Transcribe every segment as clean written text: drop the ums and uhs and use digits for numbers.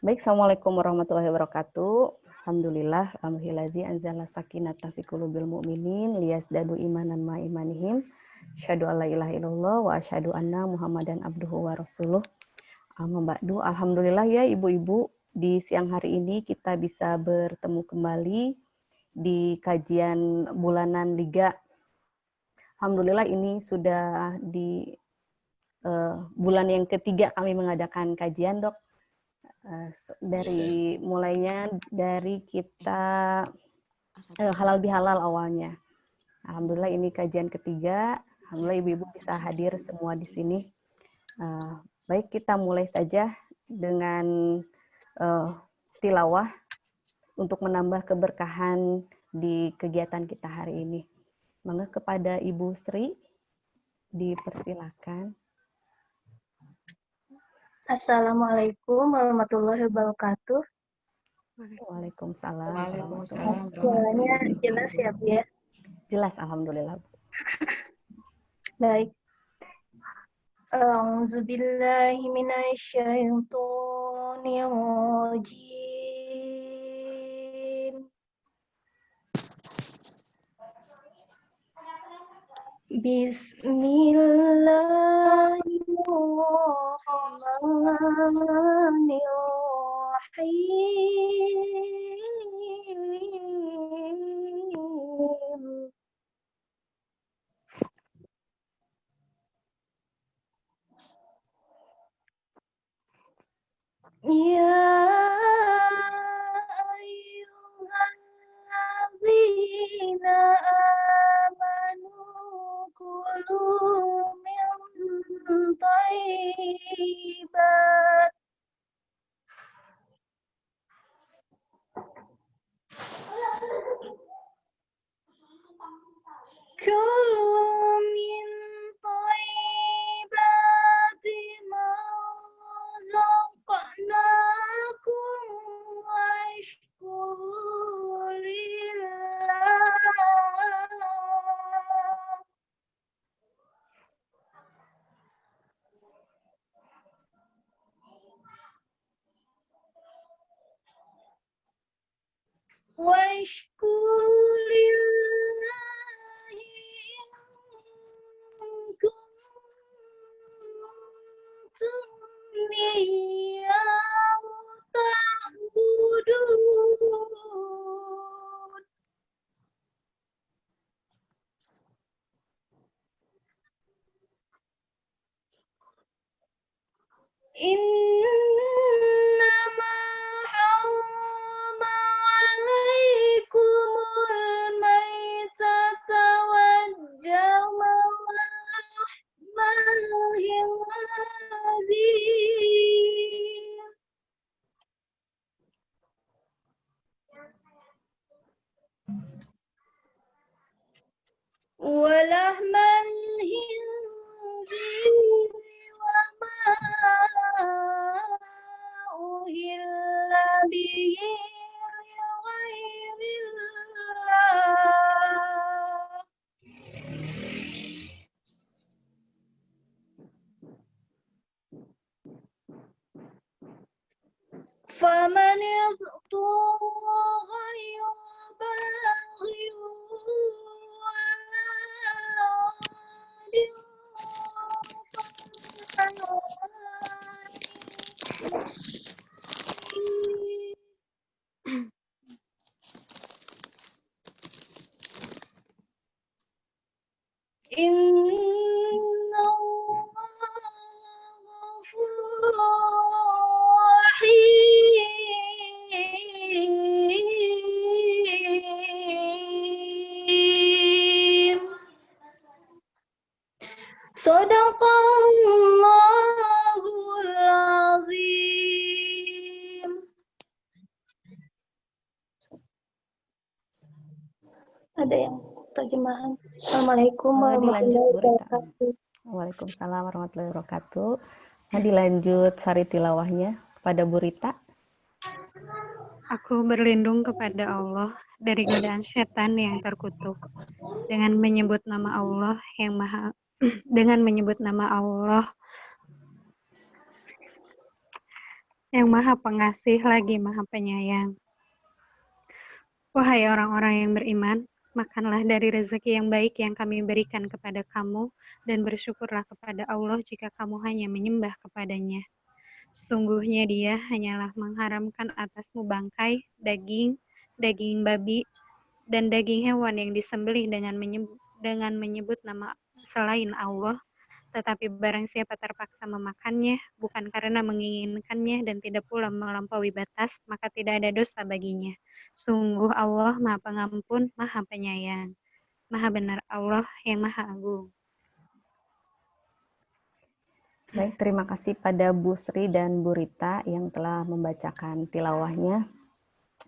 Baik, Assalamualaikum warahmatullahi wabarakatuh. Alhamdulillah, alhamdulillazi anzala sakinata fi qulubil mu'minin liyazdadu imanan ma imanihim. Asyhadu alla ilaha illallah wa asyhadu anna Muhammadan abduhu wa rasuluh. Amma ba'du. Alhamdulillah ya ibu-ibu, di siang hari ini kita bisa bertemu kembali di kajian bulanan Liga. Alhamdulillah ini sudah di bulan yang ketiga kami mengadakan kajian, Dok. Dari mulainya dari kita halal bihalal awalnya. Alhamdulillah ini kajian ketiga. Alhamdulillah ibu-ibu bisa hadir semua di sini. Baik, kita mulai saja dengan tilawah untuk menambah keberkahan di kegiatan kita hari ini. Maka kepada Ibu Sri dipersilakan. Assalamualaikum warahmatullahi wabarakatuh. Waalaikumsalam. Waalaikumsalam. Suaranya jelas ya, Bu ya? Jelas, alhamdulillah. Baik. A'udzubillahi minasyaitonir rajim. Bismillahirrahmanirrahim. Ya ayyuhallazina amanu kulu min thayyibat ma razaqnakum washkuru lillah. واشكروا لله إن كنتم إياه تعبدون. إنما حرم عليكم الميتة والدم ولحم الخنزير وما أهل به لغير الله. فمن اضطر غير باغ ولا عاد إن الله غفور رحيم. Sadaqallahul azim. Ada yang terjemahan. Assalamualaikum warahmatullahi wabarakatuh. Waalaikumsalam warahmatullahi wabarakatuh. Nah, dilanjut sari tilawahnya kepada Bu Rita. Aku berlindung kepada Allah dari godaan setan yang terkutuk dengan menyebut nama Allah yang maha dengan menyebut nama Allah yang Maha Pengasih lagi Maha Penyayang. Wahai orang-orang yang beriman, makanlah dari rezeki yang baik yang kami berikan kepada kamu, dan bersyukurlah kepada Allah jika kamu hanya menyembah kepadanya. Sungguhnya Dia hanyalah mengharamkan atasmu bangkai, daging babi, dan daging hewan yang disembelih dengan menyebut nama selain Allah. Tetapi barang siapa terpaksa memakannya, bukan karena menginginkannya dan tidak pula melampaui batas, maka tidak ada dosa baginya. Sungguh Allah Maha Pengampun, Maha Penyayang. Maha benar Allah yang Maha Agung. Baik, terima kasih pada Bu Sri dan Bu Rita yang telah membacakan tilawahnya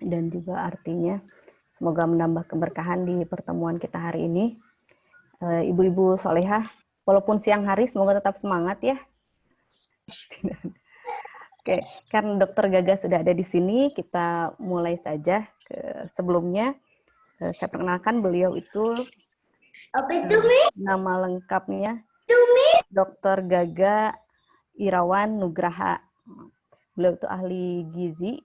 dan juga artinya. Semoga menambah keberkahan di pertemuan kita hari ini. Ibu-ibu solehah, walaupun siang hari, semoga tetap semangat ya. Oke, karena Dokter Gaga sudah ada di sini, kita mulai saja. Sebelumnya, saya perkenalkan beliau itu, nama lengkapnya Dokter Gaga Irawan Nugraha. Beliau itu ahli gizi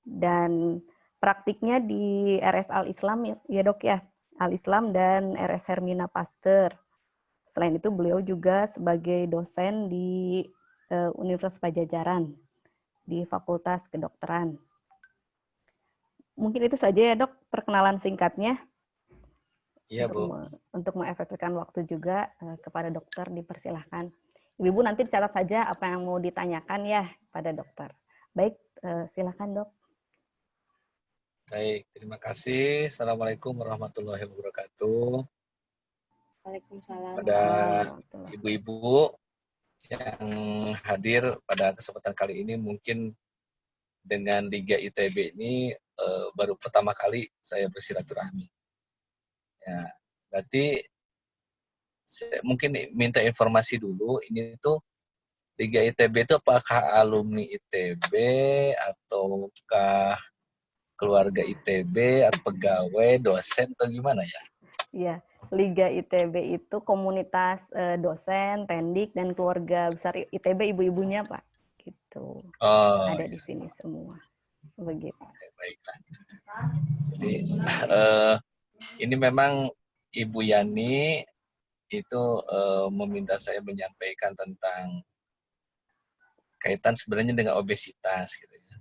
dan praktiknya di RS Al-Islam ya Dok ya, Al-Islam dan RS Hermina Pasteur. Selain itu beliau juga sebagai dosen di Universitas Pajajaran di Fakultas Kedokteran. Mungkin itu saja ya Dok perkenalan singkatnya. Iya Bu. Untuk mengefektifkan waktu juga kepada dokter dipersilahkan. Ibu nanti catat saja apa yang mau ditanyakan ya pada dokter. Baik, silakan Dok. Baik, terima kasih. Assalamualaikum warahmatullahi wabarakatuh. Waalaikumsalam. Pada ibu-ibu yang hadir pada kesempatan kali ini, mungkin dengan Liga ITB ini baru pertama kali saya bersilaturahmi. Ya, berarti mungkin minta informasi dulu, ini tuh Liga ITB itu apakah alumni ITB ataukah keluarga ITB atau pegawai, dosen atau gimana ya? Iya, Liga ITB itu komunitas dosen, tendik, dan keluarga besar ITB ibu-ibunya Pak. Gitu. Ada di sini semua. Begitu. Baiklah. Jadi ini memang Ibu Yani itu meminta saya menyampaikan tentang kaitan sebenarnya dengan obesitas gitu ya.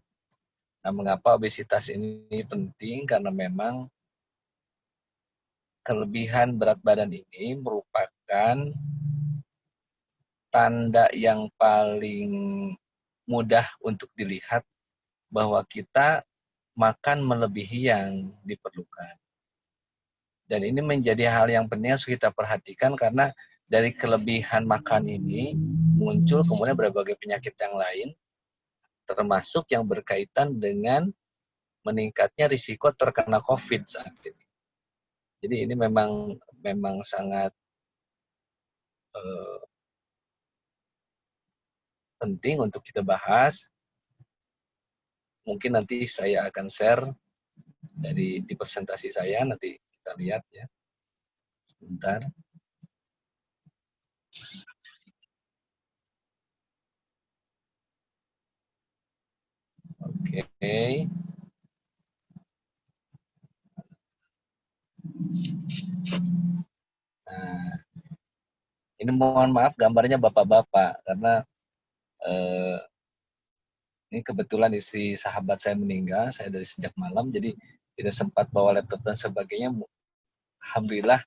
Nah, mengapa obesitas ini penting? Karena memang kelebihan berat badan ini merupakan tanda yang paling mudah untuk dilihat bahwa kita makan melebihi yang diperlukan. Dan ini menjadi hal yang penting harus kita perhatikan karena dari kelebihan makan ini muncul kemudian berbagai penyakit yang lain, termasuk yang berkaitan dengan meningkatnya risiko terkena COVID saat ini. Jadi ini memang sangat penting untuk kita bahas. Mungkin nanti saya akan share di presentasi saya, nanti kita lihat ya. Bentar. Oke. Nah, ini mohon maaf gambarnya bapak-bapak karena ini kebetulan istri sahabat saya meninggal, saya dari sejak malam jadi tidak sempat bawa laptop dan sebagainya. Alhamdulillah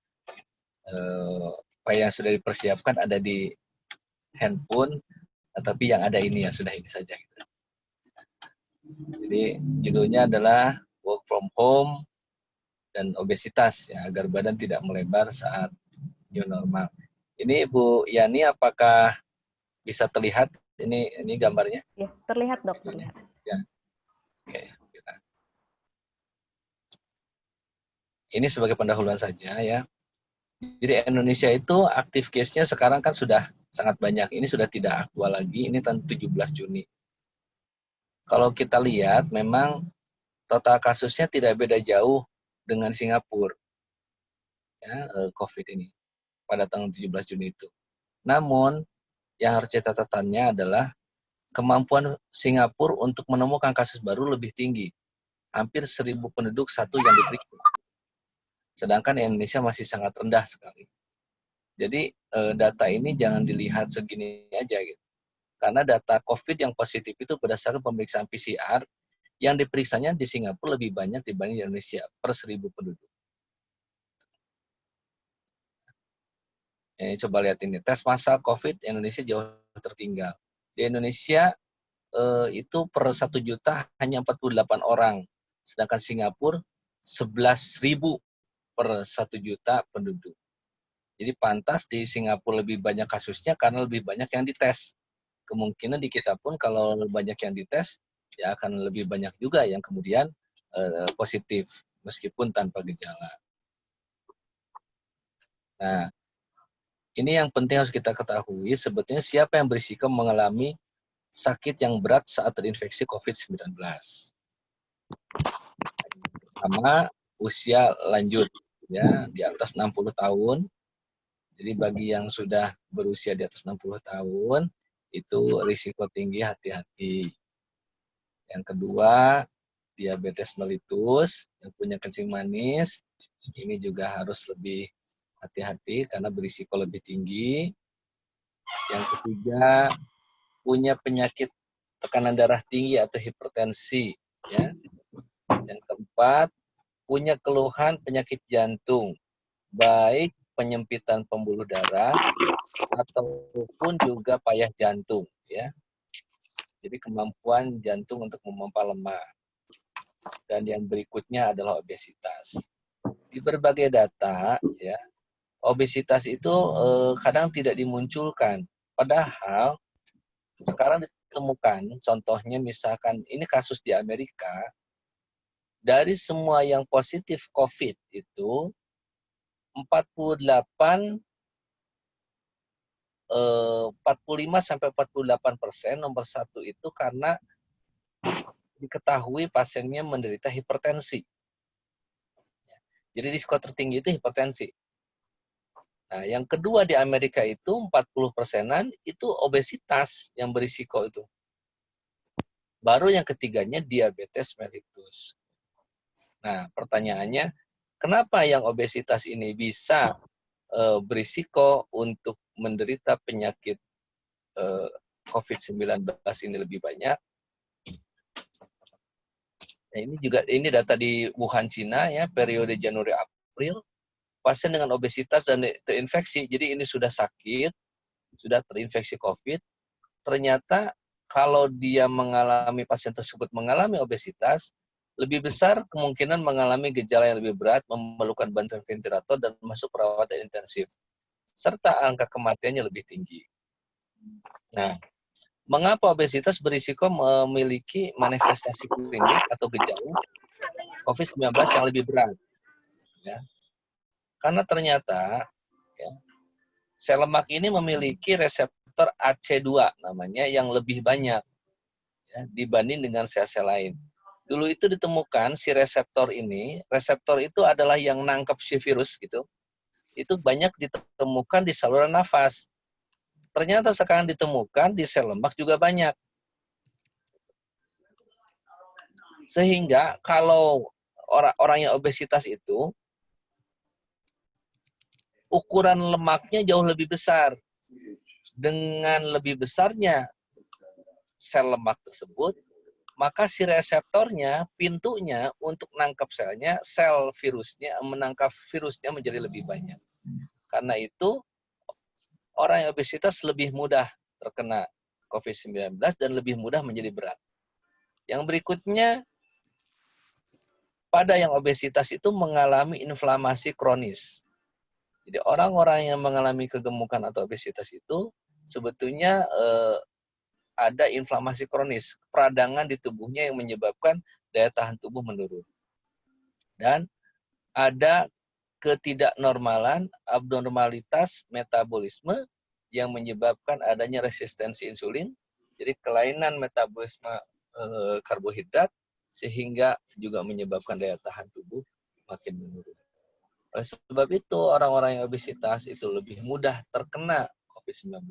apa yang sudah dipersiapkan ada di handphone, tapi yang ada ini ya sudah ini saja. Jadi judulnya adalah work from home dan obesitas ya, agar badan tidak melebar saat new normal. Ini Bu Yani, apakah bisa terlihat ini gambarnya? Ya, terlihat Dok, terlihat. Ya. Oke. Ini sebagai pendahuluan saja ya. Jadi Indonesia itu aktif case-nya sekarang kan sudah sangat banyak. Ini sudah tidak aktual lagi. Ini tahun 17 Juni. Kalau kita lihat memang total kasusnya tidak beda jauh dengan Singapura. Ya, COVID ini pada tanggal 17 Juni itu. Namun yang harus catatannya adalah kemampuan Singapura untuk menemukan kasus baru lebih tinggi. Hampir 1.000 penduduk satu yang diperiksa. Sedangkan Indonesia masih sangat rendah sekali. Jadi data ini jangan dilihat segini aja gitu. Karena data COVID yang positif itu berdasarkan pemeriksaan PCR yang diperiksanya di Singapura lebih banyak dibanding Indonesia per 1.000 penduduk. Coba lihat ini, tes massal COVID Indonesia jauh tertinggal. Di Indonesia itu per 1 juta hanya 48 orang, sedangkan Singapura 11.000 per 1 juta penduduk. Jadi pantas di Singapura lebih banyak kasusnya karena lebih banyak yang dites. Kemungkinan di kita pun kalau banyak yang dites, ya akan lebih banyak juga yang kemudian positif, meskipun tanpa gejala. Nah, ini yang penting harus kita ketahui, sebetulnya siapa yang berisiko mengalami sakit yang berat saat terinfeksi COVID-19. Pertama, usia lanjut, ya di atas 60 tahun. Jadi bagi yang sudah berusia di atas 60 tahun, itu risiko tinggi, hati-hati. Yang kedua, diabetes mellitus, yang punya kencing manis, ini juga harus lebih hati-hati karena berisiko lebih tinggi. Yang ketiga, punya penyakit tekanan darah tinggi atau hipertensi. Ya. Yang keempat, punya keluhan penyakit jantung, baik penyempitan pembuluh darah ataupun juga payah jantung. Ya. Jadi kemampuan jantung untuk memompa lemah. Dan yang berikutnya adalah obesitas. Di berbagai data, ya, obesitas itu kadang tidak dimunculkan. Padahal sekarang ditemukan, contohnya misalkan ini kasus di Amerika, dari semua yang positif COVID itu 45 sampai 48% nomor 1 itu karena diketahui pasiennya menderita hipertensi. Jadi risiko tertinggi itu hipertensi. Nah, yang kedua di Amerika itu 40%-an itu obesitas yang berisiko itu. Baru yang ketiganya diabetes mellitus. Nah, pertanyaannya, kenapa yang obesitas ini bisa berisiko untuk menderita penyakit COVID-19 ini lebih banyak? Nah, ini data di Wuhan, Cina ya, periode Januari-April. Pasien dengan obesitas dan terinfeksi, jadi ini sudah sakit, sudah terinfeksi COVID, ternyata kalau dia pasien tersebut mengalami obesitas, lebih besar kemungkinan mengalami gejala yang lebih berat, memerlukan bantuan ventilator dan masuk perawatan intensif, serta angka kematiannya lebih tinggi. Nah, mengapa obesitas berisiko memiliki manifestasi klinik atau gejala COVID-19 yang lebih berat? Ya. Karena ternyata ya, sel lemak ini memiliki reseptor AC2 namanya yang lebih banyak ya, dibanding dengan sel-sel lain. Dulu itu ditemukan si reseptor itu adalah yang nangkep si virus gitu. Itu banyak ditemukan di saluran nafas. Ternyata sekarang ditemukan di sel lemak juga banyak. Sehingga kalau orang yang obesitas itu ukuran lemaknya jauh lebih besar. Dengan lebih besarnya sel lemak tersebut, maka si reseptornya, pintunya untuk menangkap menangkap virusnya menjadi lebih banyak. Karena itu, orang yang obesitas lebih mudah terkena COVID-19 dan lebih mudah menjadi berat. Yang berikutnya, pada yang obesitas itu mengalami inflamasi kronis. Jadi orang-orang yang mengalami kegemukan atau obesitas itu sebetulnya ada inflamasi kronis, peradangan di tubuhnya yang menyebabkan daya tahan tubuh menurun. Dan ada ketidaknormalan, abnormalitas metabolisme yang menyebabkan adanya resistensi insulin, jadi kelainan metabolisme karbohidrat, sehingga juga menyebabkan daya tahan tubuh makin menurun. Oleh sebab itu, orang-orang yang obesitas itu lebih mudah terkena COVID-19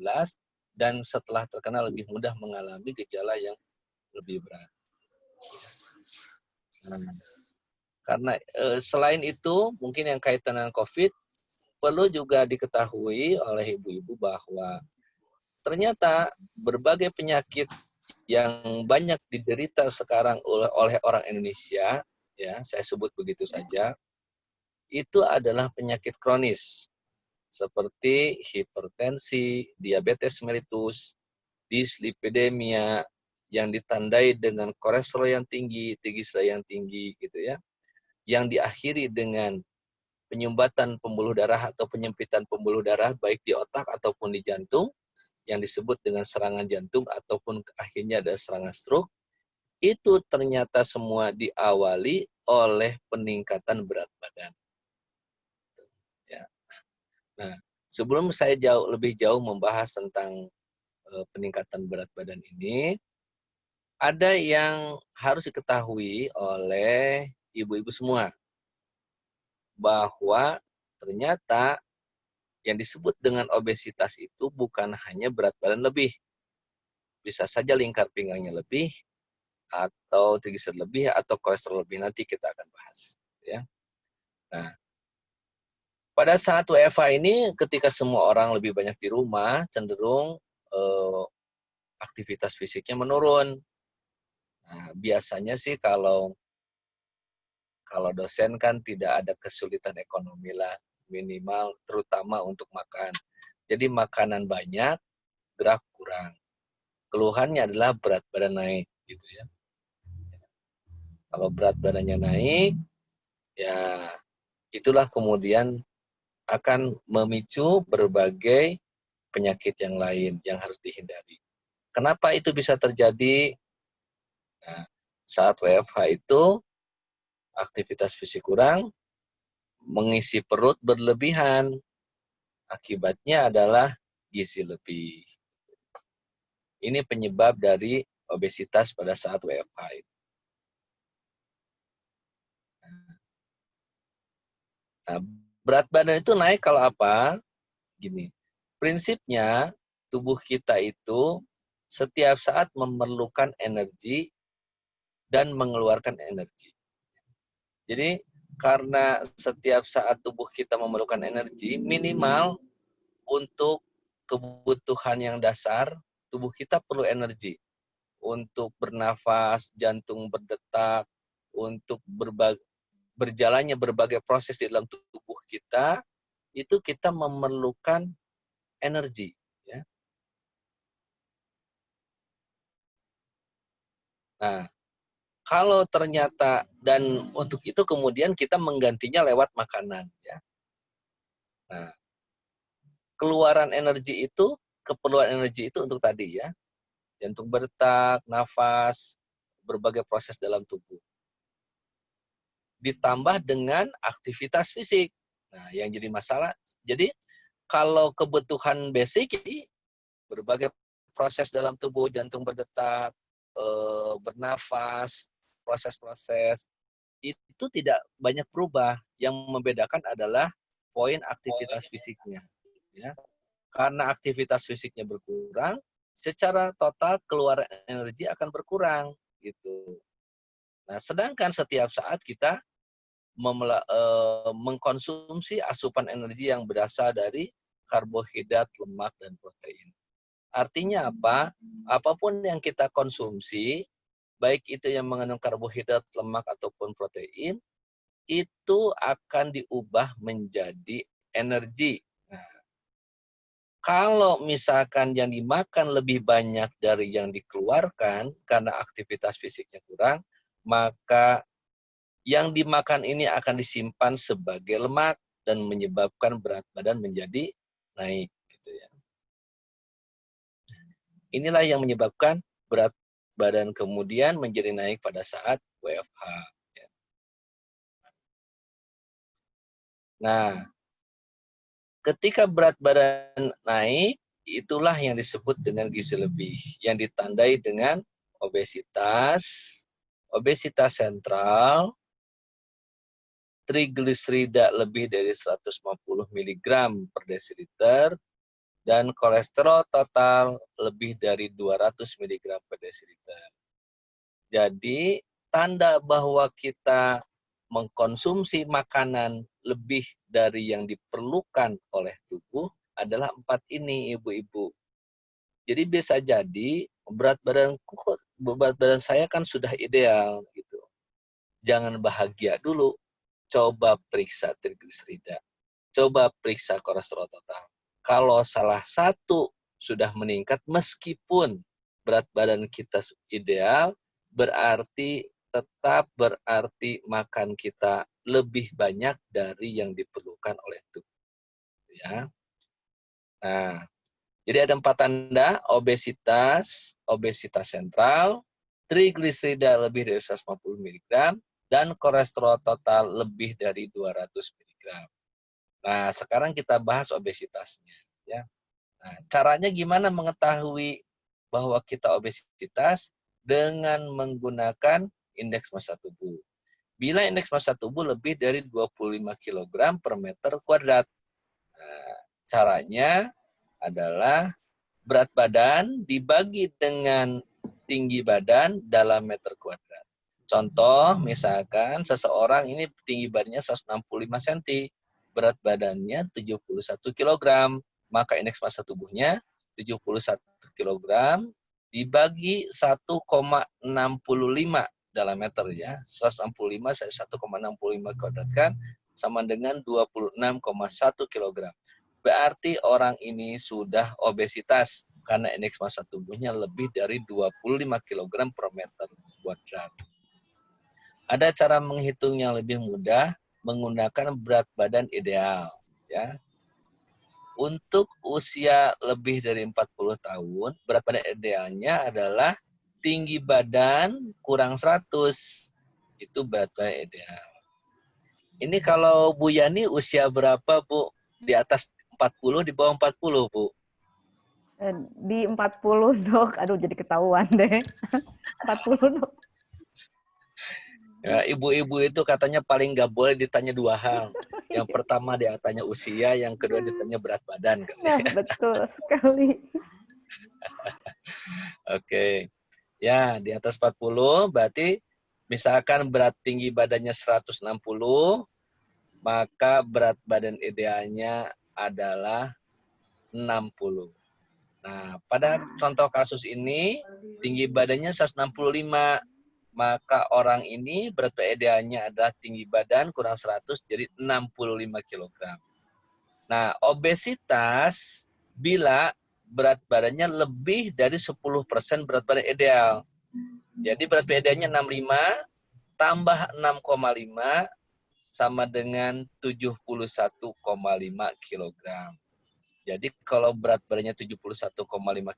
dan setelah terkena lebih mudah mengalami gejala yang lebih berat. Karena selain itu, mungkin yang kaitan dengan COVID, perlu juga diketahui oleh ibu-ibu bahwa ternyata berbagai penyakit yang banyak diderita sekarang oleh orang Indonesia, ya saya sebut begitu saja, itu adalah penyakit kronis seperti hipertensi, diabetes mellitus, dislipidemia yang ditandai dengan kolesterol yang tinggi, trigliserida yang tinggi gitu ya, yang diakhiri dengan penyumbatan pembuluh darah atau penyempitan pembuluh darah baik di otak ataupun di jantung, yang disebut dengan serangan jantung ataupun akhirnya ada serangan stroke, itu ternyata semua diawali oleh peningkatan berat badan. Ya. Nah, sebelum saya lebih jauh membahas tentang peningkatan berat badan ini, ada yang harus diketahui oleh ibu-ibu semua, bahwa ternyata yang disebut dengan obesitas itu bukan hanya berat badan lebih. Bisa saja lingkar pinggangnya lebih, atau trigliserida lebih, atau kolesterol lebih. Nanti kita akan bahas. Ya. Nah, pada saat WFH ini, ketika semua orang lebih banyak di rumah, cenderung aktivitas fisiknya menurun. Nah, biasanya sih kalau dosen kan tidak ada kesulitan ekonomi lah, minimal terutama untuk makan. Jadi makanan banyak, gerak kurang. Keluhannya adalah berat badan naik, gitu ya. Kalau berat badannya naik, ya itulah kemudian akan memicu berbagai penyakit yang lain yang harus dihindari. Kenapa itu bisa terjadi? Nah, saat WFH itu aktivitas fisik kurang, mengisi perut berlebihan. Akibatnya adalah gizi lebih. Ini penyebab dari obesitas pada saat WFH. Nah, berat badan itu naik kalau apa? Gini, prinsipnya tubuh kita itu setiap saat memerlukan energi dan mengeluarkan energi. Jadi karena setiap saat tubuh kita memerlukan energi, minimal untuk kebutuhan yang dasar, tubuh kita perlu energi. Untuk bernafas, jantung berdetak, untuk berjalannya berbagai proses di dalam tubuh kita, itu kita memerlukan energi. Ya. Nah, kalau ternyata, dan untuk itu kemudian kita menggantinya lewat makanan. Ya. Nah, keluaran energi itu, keperluan energi itu untuk tadi ya, jantung berdetak, nafas, berbagai proses dalam tubuh. Ditambah dengan aktivitas fisik. Nah, yang jadi masalah, jadi kalau kebutuhan basic, berbagai proses dalam tubuh, jantung berdetak, bernafas, proses-proses, itu tidak banyak berubah. Yang membedakan adalah poin aktivitas fisiknya. Ya. Karena aktivitas fisiknya berkurang, secara total keluar energi akan berkurang. Gitu. Nah, sedangkan setiap saat kita mengkonsumsi asupan energi yang berasal dari karbohidrat, lemak, dan protein. Artinya apa? Apapun yang kita konsumsi, baik itu yang mengandung karbohidrat, lemak, ataupun protein, itu akan diubah menjadi energi. Nah, kalau misalkan yang dimakan lebih banyak dari yang dikeluarkan karena aktivitas fisiknya kurang, maka yang dimakan ini akan disimpan sebagai lemak dan menyebabkan berat badan menjadi naik. Gitu ya. Inilah yang menyebabkan berat badan kemudian menjadi naik pada saat WFH. Nah, ketika berat badan naik, itulah yang disebut dengan gizi lebih, yang ditandai dengan obesitas, obesitas sentral, trigliserida lebih dari 150 mg per desiliter, dan kolesterol total lebih dari 200 mg per desiliter. Jadi, tanda bahwa kita mengkonsumsi makanan lebih dari yang diperlukan oleh tubuh adalah 4 ini, Ibu-ibu. Jadi bisa jadi berat badan saya kan sudah ideal gitu. Jangan bahagia dulu. Coba periksa trigliserida. Coba periksa kolesterol total. Kalau salah satu sudah meningkat meskipun berat badan kita ideal, berarti makan kita lebih banyak dari yang diperlukan oleh tubuh. Ya. Nah, jadi ada 4 tanda: obesitas sentral, trigliserida lebih dari 150 mg, dan kolesterol total lebih dari 200 mg. Nah, sekarang kita bahas obesitasnya. Ya. Nah, caranya gimana mengetahui bahwa kita obesitas? Dengan menggunakan indeks massa tubuh. Bila indeks massa tubuh lebih dari 25 kg per meter kuadrat. Nah, caranya adalah berat badan dibagi dengan tinggi badan dalam meter kuadrat. Contoh, misalkan seseorang ini tinggi badannya 165 cm, berat badannya 71 kg, maka indeks massa tubuhnya 71 kg dibagi 1,65 dalam meter ya. 165 saya 1,65 kuadratkan sama dengan 26,1 kg. Berarti orang ini sudah obesitas karena indeks massa tubuhnya lebih dari 25 kg per meter kuadrat. Ada cara menghitung yang lebih mudah menggunakan berat badan ideal. Ya. Untuk usia lebih dari 40 tahun, berat badan idealnya adalah tinggi badan kurang 100. Itu berat badan ideal. Ini kalau Bu Yani usia berapa, Bu? Di atas 40, di bawah 40, Bu? Di 40, Dok. Aduh, jadi ketahuan deh. 40, Dok. Ya, ibu-ibu itu katanya paling nggak boleh ditanya 2 hal. Yang pertama dia tanya usia, yang kedua ditanya berat badan. Nah, betul sekali. Oke. Ya, di atas 40 berarti misalkan berat tinggi badannya 160, maka berat badan idealnya adalah 60. Nah, pada contoh kasus ini tinggi badannya 165. Maka orang ini berat badan idealnya adalah tinggi badan kurang 100, jadi 65 kg. Nah, obesitas bila berat badannya lebih dari 10% berat badan ideal. Jadi berat badan idealnya 65, tambah 6,5 sama dengan 71,5 kg. Jadi kalau berat badannya 71,5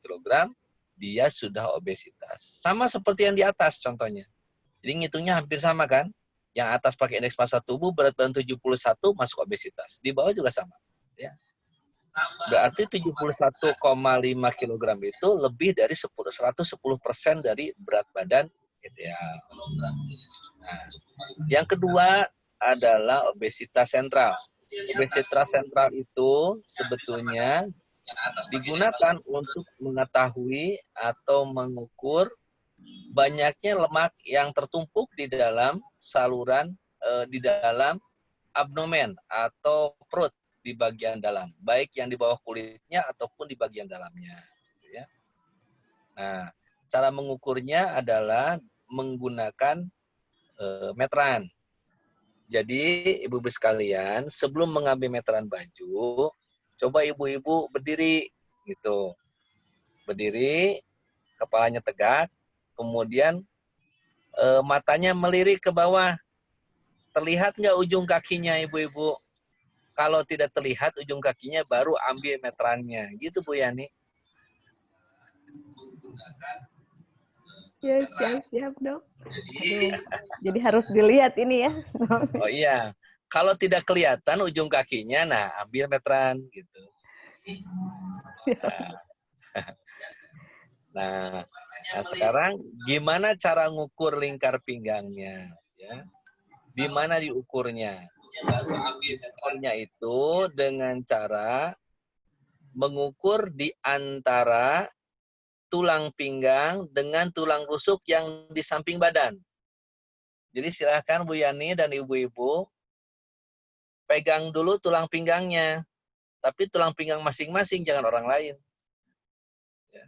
kg, dia sudah obesitas. Sama seperti yang di atas contohnya. Jadi ngitungnya hampir sama kan? Yang atas pakai indeks massa tubuh, berat badan 71 masuk obesitas. Di bawah juga sama. Ya. Berarti 71,5 kg itu lebih dari 110% dari berat badan ideal. Nah, yang kedua adalah obesitas sentral. Obesitas sentral itu sebetulnya digunakan untuk mengetahui atau mengukur banyaknya lemak yang tertumpuk di dalam saluran, di dalam abdomen atau perut di bagian dalam, baik yang di bawah kulitnya ataupun di bagian dalamnya. Ya. Nah, cara mengukurnya adalah menggunakan meteran. Jadi, ibu-ibu sekalian, sebelum mengambil meteran baju, coba ibu-ibu berdiri gitu. Berdiri, kepalanya tegak, kemudian matanya melirik ke bawah. Terlihat nggak ujung kakinya, ibu-ibu? Kalau tidak terlihat ujung kakinya, baru ambil meterannya. Gitu, Bu Yani. Ya, siap, Dok. Aduh, jadi harus dilihat ini ya. Oh iya. Kalau tidak kelihatan ujung kakinya, nah ambil meteran gitu. Nah, sekarang gimana cara ngukur lingkar pinggangnya? Ya. Di mana diukurnya? Ukurnya itu dengan cara mengukur di antara tulang pinggang dengan tulang rusuk yang di samping badan. Jadi silahkan Bu Yani dan ibu-ibu pegang dulu tulang pinggangnya. Tapi tulang pinggang masing-masing, jangan orang lain. Ya.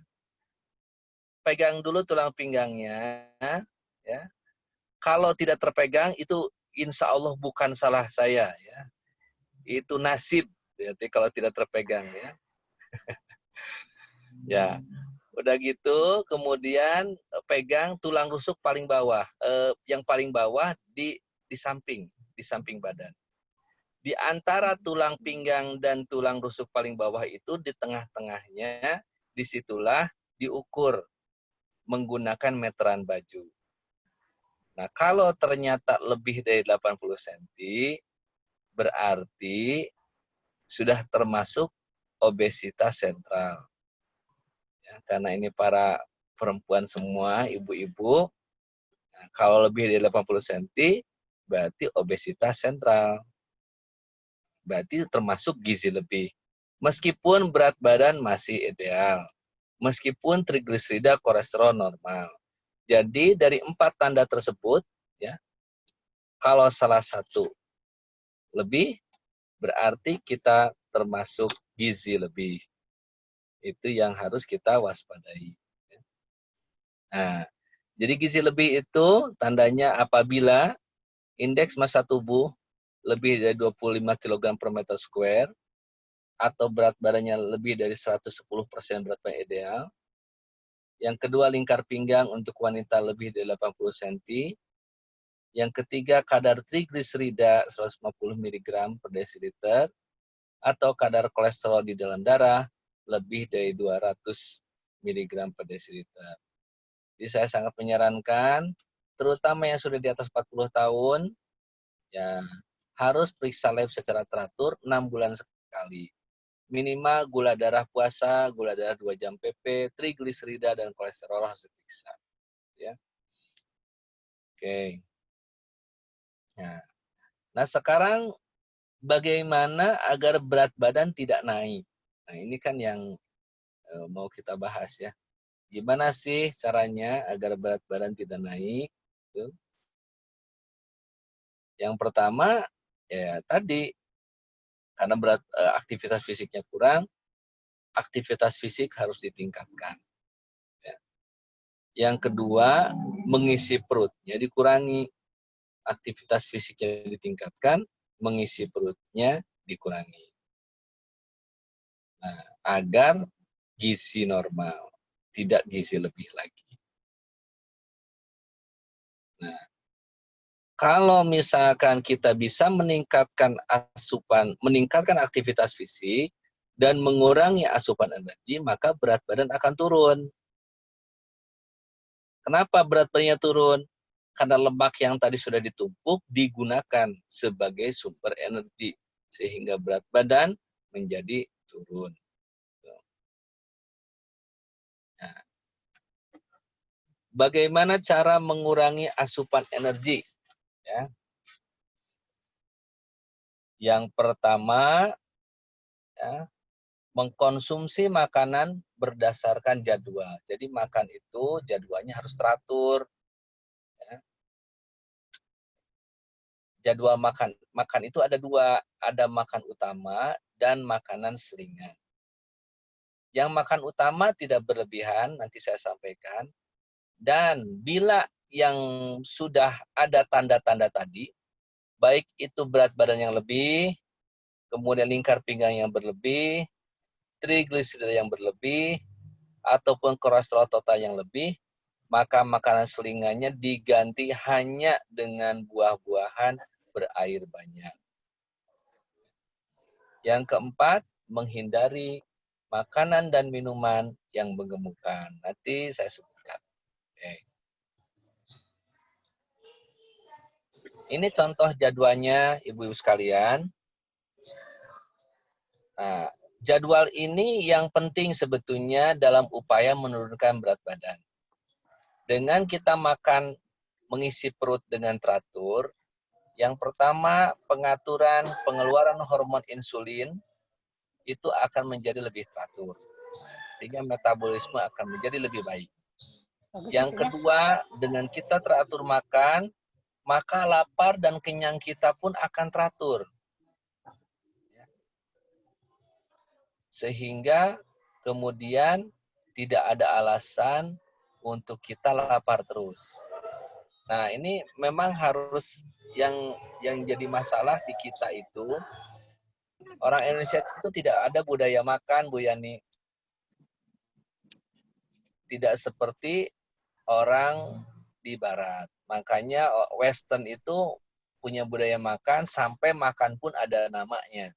Pegang dulu tulang pinggangnya. Ya. Kalau tidak terpegang, itu insya Allah bukan salah saya. Ya. Itu nasib. Berarti kalau tidak terpegang. Ya. Ya. Udah gitu, kemudian pegang tulang rusuk paling bawah. Yang paling bawah di samping badan. Di antara tulang pinggang dan tulang rusuk paling bawah itu di tengah-tengahnya, disitulah diukur menggunakan meteran baju. Nah, kalau ternyata lebih dari 80 cm, berarti sudah termasuk obesitas sentral. Ya, karena ini para perempuan semua, ibu-ibu, nah, kalau lebih dari 80 cm, berarti obesitas sentral. Berarti termasuk gizi lebih. Meskipun berat badan masih ideal. Meskipun trigliserida kolesterol normal. Jadi dari 4 tanda tersebut, ya, kalau salah satu lebih, berarti kita termasuk gizi lebih. Itu yang harus kita waspadai. Nah, jadi gizi lebih itu tandanya apabila indeks massa tubuh lebih dari 25 kg per meter square, atau berat badannya lebih dari 110% berat badan ideal. Yang kedua, lingkar pinggang untuk wanita lebih dari 80 cm. Yang ketiga, kadar trigliserida 150 mg per desiliter, atau kadar kolesterol di dalam darah lebih dari 200 mg per desiliter. Jadi saya sangat menyarankan, terutama yang sudah di atas 40 tahun, ya harus periksa lab secara teratur 6 bulan sekali. Minimal gula darah puasa, gula darah 2 jam PP, trigliserida dan kolesterol harus diperiksa. Ya. Oke. Nah, sekarang bagaimana agar berat badan tidak naik? Nah, ini kan yang mau kita bahas ya. Gimana sih caranya agar berat badan tidak naik? Gitu. Yang pertama, ya tadi, karena aktivitas fisiknya kurang, aktivitas fisik harus ditingkatkan. Ya. Yang kedua, mengisi perutnya dikurangi. Aktivitas fisiknya ditingkatkan, mengisi perutnya dikurangi. Nah, agar gizi normal, tidak gizi lebih lagi. Nah, kalau misalkan kita bisa meningkatkan meningkatkan aktivitas fisik dan mengurangi asupan energi, maka berat badan akan turun. Kenapa berat badannya turun? Karena lemak yang tadi sudah ditumpuk digunakan sebagai sumber energi, sehingga berat badan menjadi turun. Nah, bagaimana cara mengurangi asupan energi? Ya. Yang pertama, ya, mengkonsumsi makanan berdasarkan jadwal. Jadi makan itu jadwalnya harus teratur. Ya. Jadwal makan itu ada 2, ada makan utama dan makanan selingan. Yang makan utama tidak berlebihan, nanti saya sampaikan. Dan bila yang sudah ada tanda-tanda tadi, baik itu berat badan yang lebih, kemudian lingkar pinggang yang berlebih, trigliserida yang berlebih, ataupun kolesterol total yang lebih, maka makanan selingannya diganti hanya dengan buah-buahan berair banyak. Yang keempat, menghindari makanan dan minuman yang menggemukkan. Nanti saya sebutkan. Oke. Ini contoh jadwalnya, ibu-ibu sekalian. Nah, jadwal ini yang penting sebetulnya dalam upaya menurunkan berat badan. Dengan kita makan, mengisi perut dengan teratur, yang pertama, pengaturan pengeluaran hormon insulin itu akan menjadi lebih teratur. Sehingga metabolisme akan menjadi lebih baik. Yang kedua, dengan kita teratur makan, maka lapar dan kenyang kita pun akan teratur. Sehingga kemudian tidak ada alasan untuk kita lapar terus. Nah, ini memang harus yang jadi masalah di kita itu, orang Indonesia itu tidak ada budaya makan, Bu Yani. Tidak seperti orang di Barat. Makanya Western itu punya budaya makan, sampai makan pun ada namanya.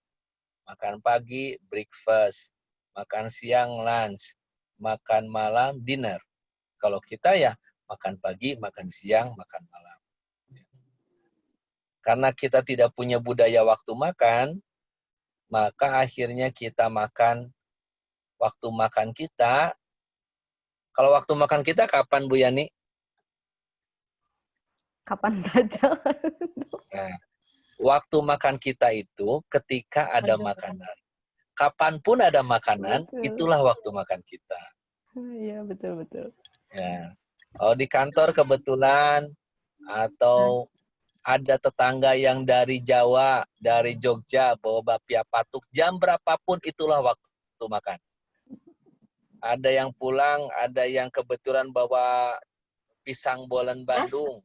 Makan pagi, breakfast. Makan siang, lunch. Makan malam, dinner. Kalau kita ya makan pagi, makan siang, makan malam. Karena kita tidak punya budaya waktu makan, maka akhirnya kita makan waktu makan kita. Kalau waktu makan kita kapan, Bu Yani? Kapan saja. Nah, waktu makan kita itu ketika ada makanan. Kapanpun ada makanan, Betul. itulah waktu makan kita. Iya, betul-betul. Ya. Oh, di kantor kebetulan, atau ada tetangga yang dari Jawa, dari Jogja, bawa bapia patuk, jam berapapun itulah waktu makan. Ada yang pulang, ada yang kebetulan bawa pisang bolen Bandung,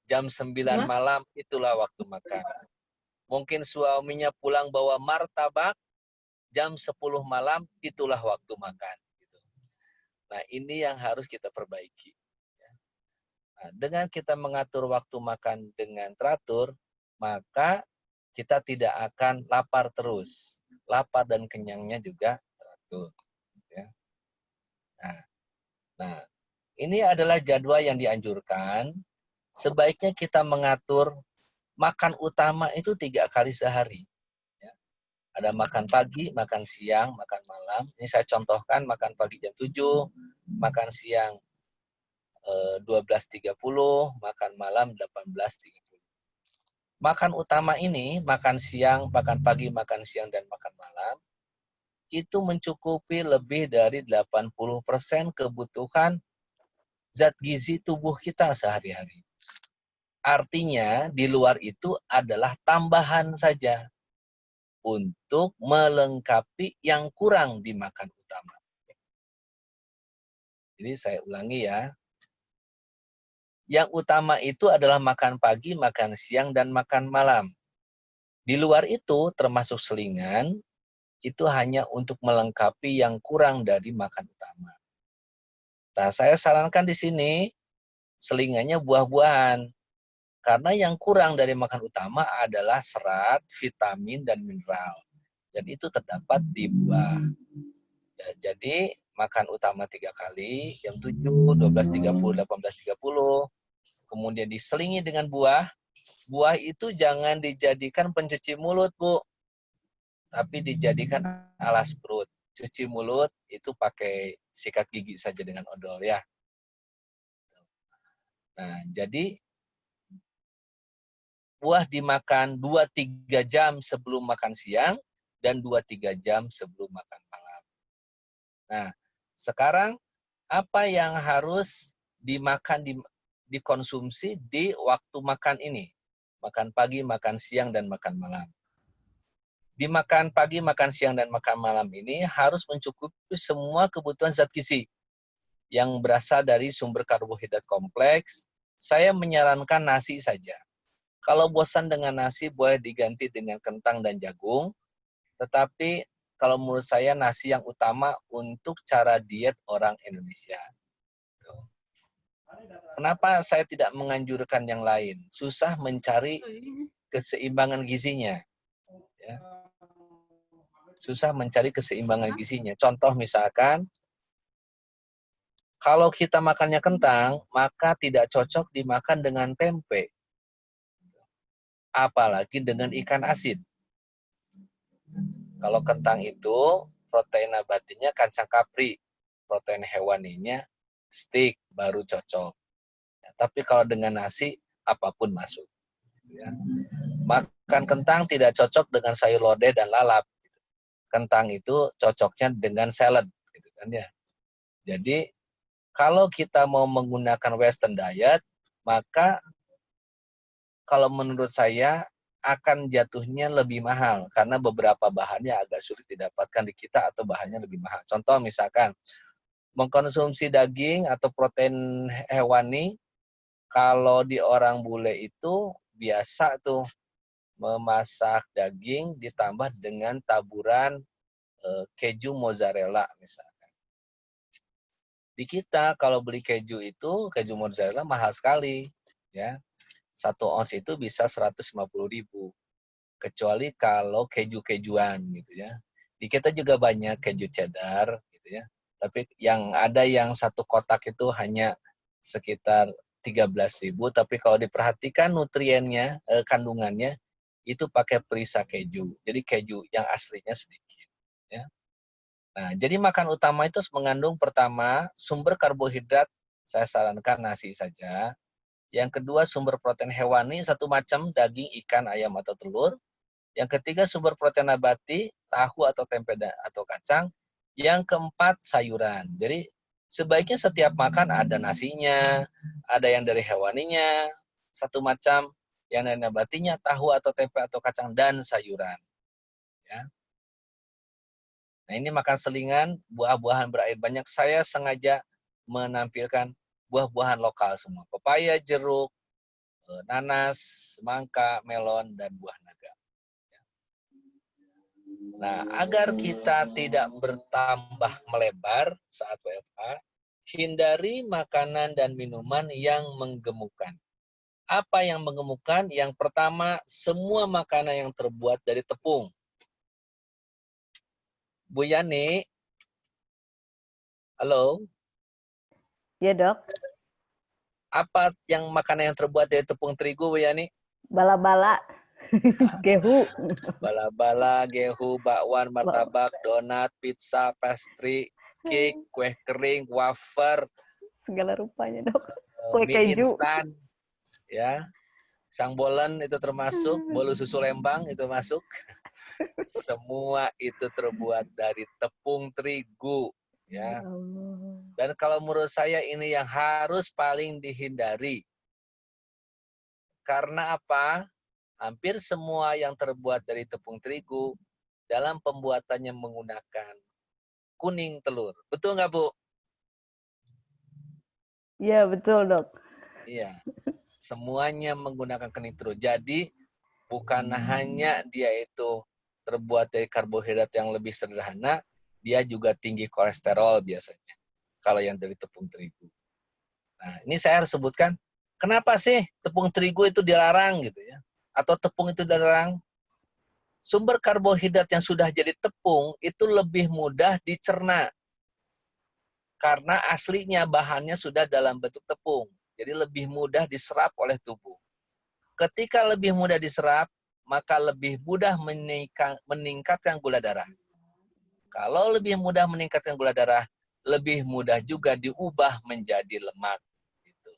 jam 9 malam, itulah waktu makan. Mungkin suaminya pulang bawa martabak, jam 10 malam, itulah waktu makan. Nah, ini yang harus kita perbaiki. Nah, dengan kita mengatur waktu makan dengan teratur, maka kita tidak akan lapar terus. Lapar dan kenyangnya juga teratur. Ya. Nah, ini adalah jadwal yang dianjurkan. Sebaiknya kita mengatur makan utama itu 3 kali sehari. Ya. Ada makan pagi, makan siang, makan malam. Ini saya contohkan, makan pagi jam 7, makan siang 12.30, makan malam 18.30. Makan utama ini, makan siang, makan pagi, makan siang, dan makan malam, itu mencukupi lebih dari 80% kebutuhan zat gizi tubuh kita sehari-hari. Artinya, di luar itu adalah tambahan saja untuk melengkapi yang kurang di makan utama. Jadi saya ulangi ya. Yang utama itu adalah makan pagi, makan siang, dan makan malam. Di luar itu, termasuk selingan, itu hanya untuk melengkapi yang kurang dari makan utama. Nah, saya sarankan di sini, selingannya buah-buahan. Karena yang kurang dari makan utama adalah serat, vitamin, dan mineral. Dan itu terdapat di buah. Ya, jadi, makan utama 3 kali, jam 7, 12.30, 18.30. Kemudian diselingi dengan buah. Buah itu jangan dijadikan pencuci mulut, Bu. Tapi dijadikan alas perut. Cuci mulut itu pakai sikat gigi saja dengan odol ya. Nah, jadi buah dimakan 2-3 jam sebelum makan siang dan 2-3 jam sebelum makan malam. Nah, sekarang apa yang harus dimakan, dikonsumsi di waktu makan ini? Makan pagi, makan siang, dan makan malam. Di makan pagi, makan siang, dan makan malam ini harus mencukupi semua kebutuhan zat gizi yang berasal dari sumber karbohidrat kompleks. Saya menyarankan nasi saja. Kalau bosan dengan nasi, boleh diganti dengan kentang dan jagung. Tetapi kalau menurut saya nasi yang utama untuk cara diet orang Indonesia. Kenapa saya tidak menganjurkan yang lain? Susah mencari keseimbangan gizinya. Ya. Susah mencari keseimbangan gizinya. Contoh misalkan, kalau kita makannya kentang, maka tidak cocok dimakan dengan tempe. Apalagi dengan ikan asin. Kalau kentang itu, protein nabatinya kacang kapri. Protein hewaninya steak, baru cocok. Tapi kalau dengan nasi, apapun masuk. Ya. Makan kentang tidak cocok dengan sayur lodeh dan lalap. kentang itu cocoknya dengan salad, gitu kan ya. Jadi kalau kita mau menggunakan Western diet, maka kalau menurut saya akan jatuhnya lebih mahal karena beberapa bahannya agak sulit didapatkan di kita atau bahannya lebih mahal. Contoh misalkan mengkonsumsi daging atau protein hewani, kalau di orang bule itu biasa tuh memasak daging ditambah dengan taburan keju mozzarella misalkan. Di kita kalau beli keju itu, keju mozzarella mahal sekali, ya. 1 ons itu bisa 150.000. Kecuali kalau keju-kejuan gitu ya. Di kita juga banyak keju cheddar gitu ya. Tapi yang ada yang 1 kotak itu hanya sekitar 13.000, tapi kalau diperhatikan nutriennya, kandungannya itu pakai perisa keju. Jadi keju yang aslinya sedikit, ya. Nah, jadi makan utama itu mengandung pertama sumber karbohidrat, saya sarankan nasi saja. Yang kedua sumber protein hewani satu macam, daging, ikan, ayam atau telur. Yang ketiga sumber protein nabati, tahu atau tempe atau kacang. Yang keempat sayuran. Jadi sebaiknya setiap makan ada nasinya, ada yang dari hewaninya, satu macam, yang dari nabatinya, tahu atau tempe atau kacang, dan sayuran. Ya. Nah ini makan selingan, buah-buahan berair banyak. Saya sengaja menampilkan buah-buahan lokal semua. Pepaya, jeruk, nanas, semangka, melon, dan buah naga. Nah, agar kita tidak bertambah melebar saat WFH, hindari makanan dan minuman yang menggemukkan. Apa yang menggemukkan? Yang pertama, semua makanan yang terbuat dari tepung. Bu Yani, halo? Ya, Dok. Apa yang makanan yang terbuat dari tepung terigu, Bu Yani? Bala-bala. Gehu. Bala-bala, gehu, bakwan, martabak, donat, pizza, pastry, cake, kue kering, wafer, segala rupanya, Dok. Kue mie keju. instan, ya, sang bolen itu termasuk, bolu susu Lembang itu masuk. Semua itu terbuat dari tepung terigu, ya. Dan kalau menurut saya ini yang harus paling dihindari. Karena apa? Hampir semua yang terbuat dari tepung terigu dalam pembuatannya menggunakan kuning telur. Betul nggak, Bu? Iya, betul, Dok. Iya. Semuanya menggunakan kuning telur. Jadi bukan hanya dia itu terbuat dari karbohidrat yang lebih sederhana, dia juga tinggi kolesterol biasanya. Kalau yang dari tepung terigu. Nah, ini saya harus sebutkan, kenapa sih tepung terigu itu dilarang gitu ya? Atau tepung itu dilarang? Sumber karbohidrat yang sudah jadi tepung itu lebih mudah dicerna. Karena aslinya bahannya sudah dalam bentuk tepung. Jadi lebih mudah diserap oleh tubuh. Ketika lebih mudah diserap, maka lebih mudah meningkatkan gula darah. Kalau lebih mudah meningkatkan gula darah, lebih mudah juga diubah menjadi lemak. Gitu.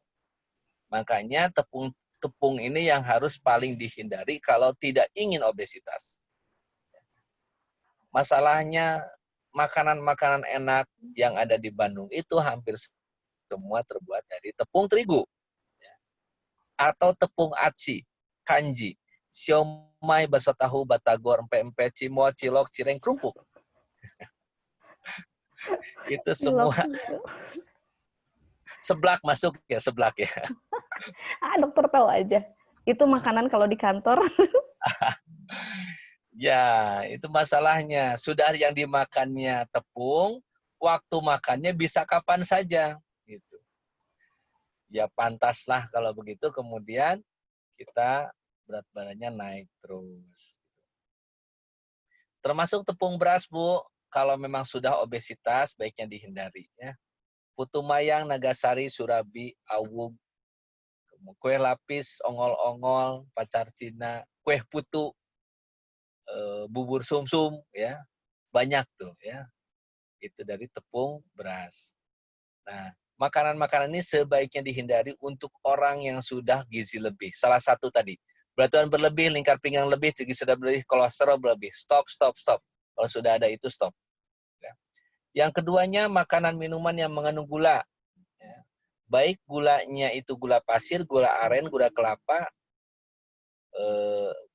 Makanya tepung ini yang harus paling dihindari kalau tidak ingin obesitas. Masalahnya makanan-makanan enak yang ada di Bandung itu hampir semua terbuat dari tepung terigu. Atau tepung aci, kanji, siomay, bakso tahu, batagor, empe-empe, cimol, cilok, cireng, kerupuk. Itu semua seblak masuk ya, seblak ya. Dokter tahu aja. Itu makanan kalau di kantor. Ya, itu masalahnya. Sudah yang dimakannya tepung, waktu makannya bisa kapan saja. Gitu. Ya pantaslah kalau begitu, kemudian kita berat badannya naik terus. Termasuk tepung beras, Bu. Kalau memang sudah obesitas, baiknya dihindari. Ya. Putu mayang, nagasari, surabi, awug, kue lapis, ongol-ongol, pacar Cina, kue putu, bubur sumsum, ya banyak tuh, ya. Itu dari tepung beras. Nah, makanan-makanan ini sebaiknya dihindari untuk orang yang sudah gizi lebih. Salah satu tadi, berat badan berlebih, lingkar pinggang lebih, triglycerida berlebih, kolesterol berlebih. Stop. Kalau sudah ada itu stop. Ya. Yang keduanya makanan minuman yang mengandung gula. Ya. Baik gulanya itu gula pasir, gula aren, gula kelapa,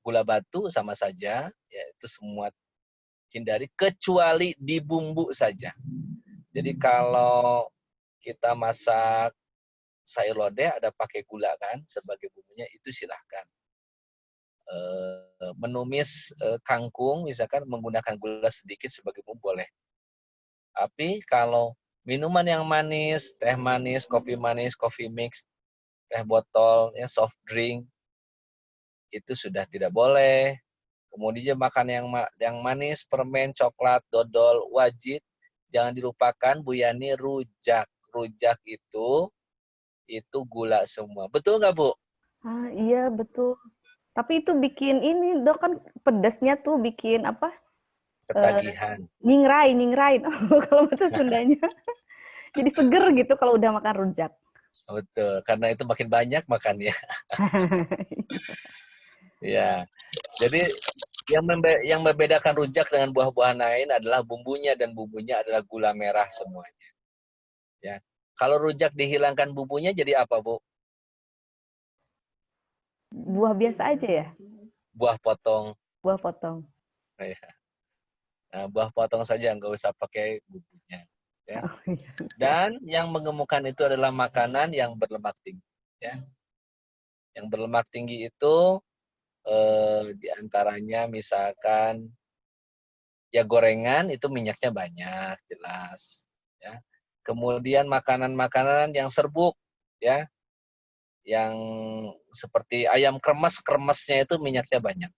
gula batu sama saja. Ya, itu semua hindari kecuali di bumbu saja. Jadi kalau kita masak sayur lodeh ada pakai gula kan sebagai bumbunya, itu silahkan. Menumis kangkung misalkan menggunakan gula sedikit sebagai bumbu boleh. Tapi kalau minuman yang manis, teh manis, coffee mix, teh botol, ya soft drink, itu sudah tidak boleh. Kemudian makan yang manis, permen, coklat, dodol, wajib. Jangan dilupakan Bu Yani rujak. Rujak itu gula semua. Betul nggak Bu? Ah, iya betul. Tapi itu bikin ini, Dok, kan pedasnya tuh bikin apa? Ketagihan. Nyingrai. Kalau bahasa Sundanya. Jadi seger gitu kalau udah makan rujak. Betul, karena itu makin banyak makannya. Ya. Jadi yang membedakan rujak dengan buah-buahan lain adalah bumbunya, dan bumbunya adalah gula merah semuanya. Ya. Kalau rujak dihilangkan bumbunya jadi apa, Bu? Buah biasa aja ya? Buah potong. Buah potong. Ya. Nah, buah potong saja, nggak usah pakai bumbunya. Ya. Oh, iya. Dan yang mengemukkan itu adalah makanan yang berlemak tinggi. Ya. Yang berlemak tinggi itu diantaranya misalkan ya gorengan itu minyaknya banyak, jelas. Ya. Kemudian makanan-makanan yang serbuk, ya, yang seperti ayam kremes, kremesnya itu minyaknya banyak.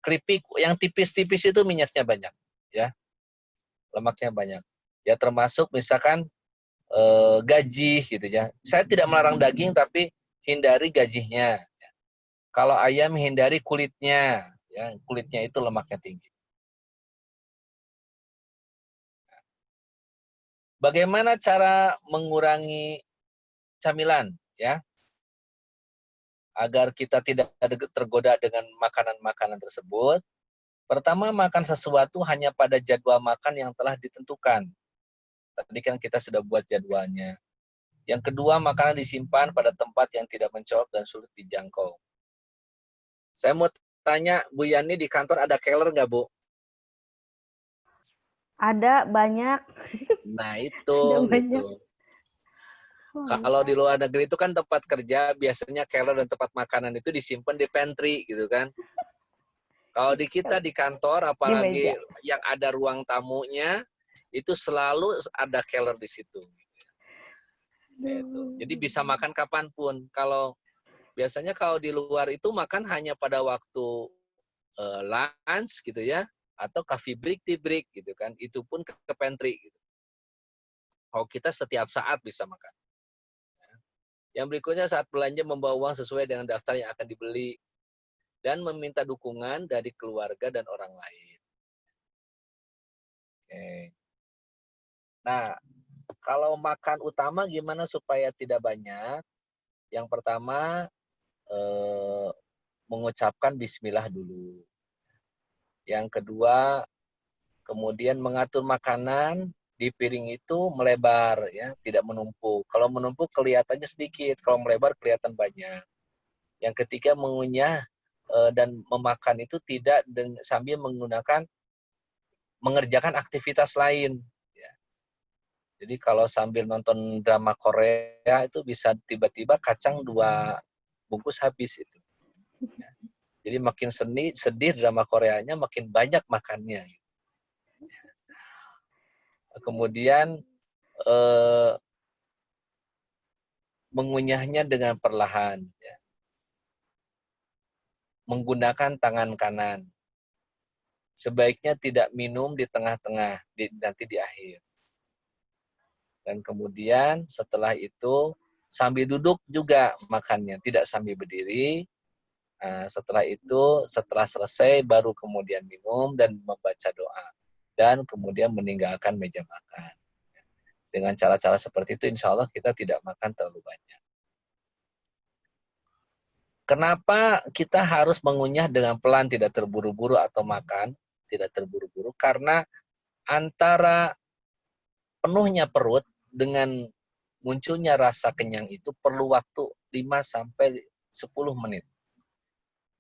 Keripik yang tipis-tipis itu minyaknya banyak, ya, lemaknya banyak. Ya termasuk misalkan gaji gitu ya. Saya tidak melarang daging tapi hindari gajinya. Kalau ayam hindari kulitnya, ya, kulitnya itu lemaknya tinggi. Bagaimana cara mengurangi camilan, ya, agar kita tidak tergoda dengan makanan-makanan tersebut? Pertama, makan sesuatu hanya pada jadwal makan yang telah ditentukan. Tadi kan kita sudah buat jadwalnya. Yang kedua, makanan disimpan pada tempat yang tidak mencolok dan sulit dijangkau. Saya mau tanya, Bu Yani di kantor ada keller nggak, Bu? Ada banyak. Nah, itu Ada gitu. banyak. Kalau di luar negeri itu kan tempat kerja, biasanya keller dan tempat makanan itu disimpan di pantry gitu kan. Kalau di kita di kantor, Di meja. apalagi yang ada ruang tamunya, itu selalu ada keller di situ. Gitu. Jadi bisa makan kapanpun. Biasanya kalau di luar itu makan hanya pada waktu lunch gitu ya, atau coffee break, tea break gitu kan. Itu pun ke pantry. Gitu. Kalau kita setiap saat bisa makan. Yang berikutnya saat belanja membawa uang sesuai dengan daftar yang akan dibeli dan meminta dukungan dari keluarga dan orang lain. Oke. Nah, kalau makan utama gimana supaya tidak banyak? Yang pertama mengucapkan bismillah dulu. Yang kedua, kemudian mengatur makanan di piring itu melebar, ya, tidak menumpuk. Kalau menumpuk kelihatannya sedikit, kalau melebar kelihatan banyak. Yang ketiga, mengunyah dan memakan itu tidak sambil mengerjakan aktivitas lain. Ya. Jadi kalau sambil nonton drama Korea itu bisa tiba-tiba kacang 2 bungkus habis itu. Ya. Jadi makin sedih drama Koreanya makin banyak makannya. Kemudian mengunyahnya dengan perlahan, ya. Menggunakan tangan kanan. Sebaiknya tidak minum di tengah-tengah, nanti di akhir. Dan kemudian setelah itu sambil duduk juga makannya, tidak sambil berdiri. Nah, setelah itu, setelah selesai baru kemudian minum dan membaca doa. Dan kemudian meninggalkan meja makan. Dengan cara-cara seperti itu, insya Allah kita tidak makan terlalu banyak. Kenapa kita harus mengunyah dengan pelan, tidak terburu-buru atau makan? tidak terburu-buru, karena antara penuhnya perut dengan munculnya rasa kenyang itu perlu waktu 5 sampai 10 menit.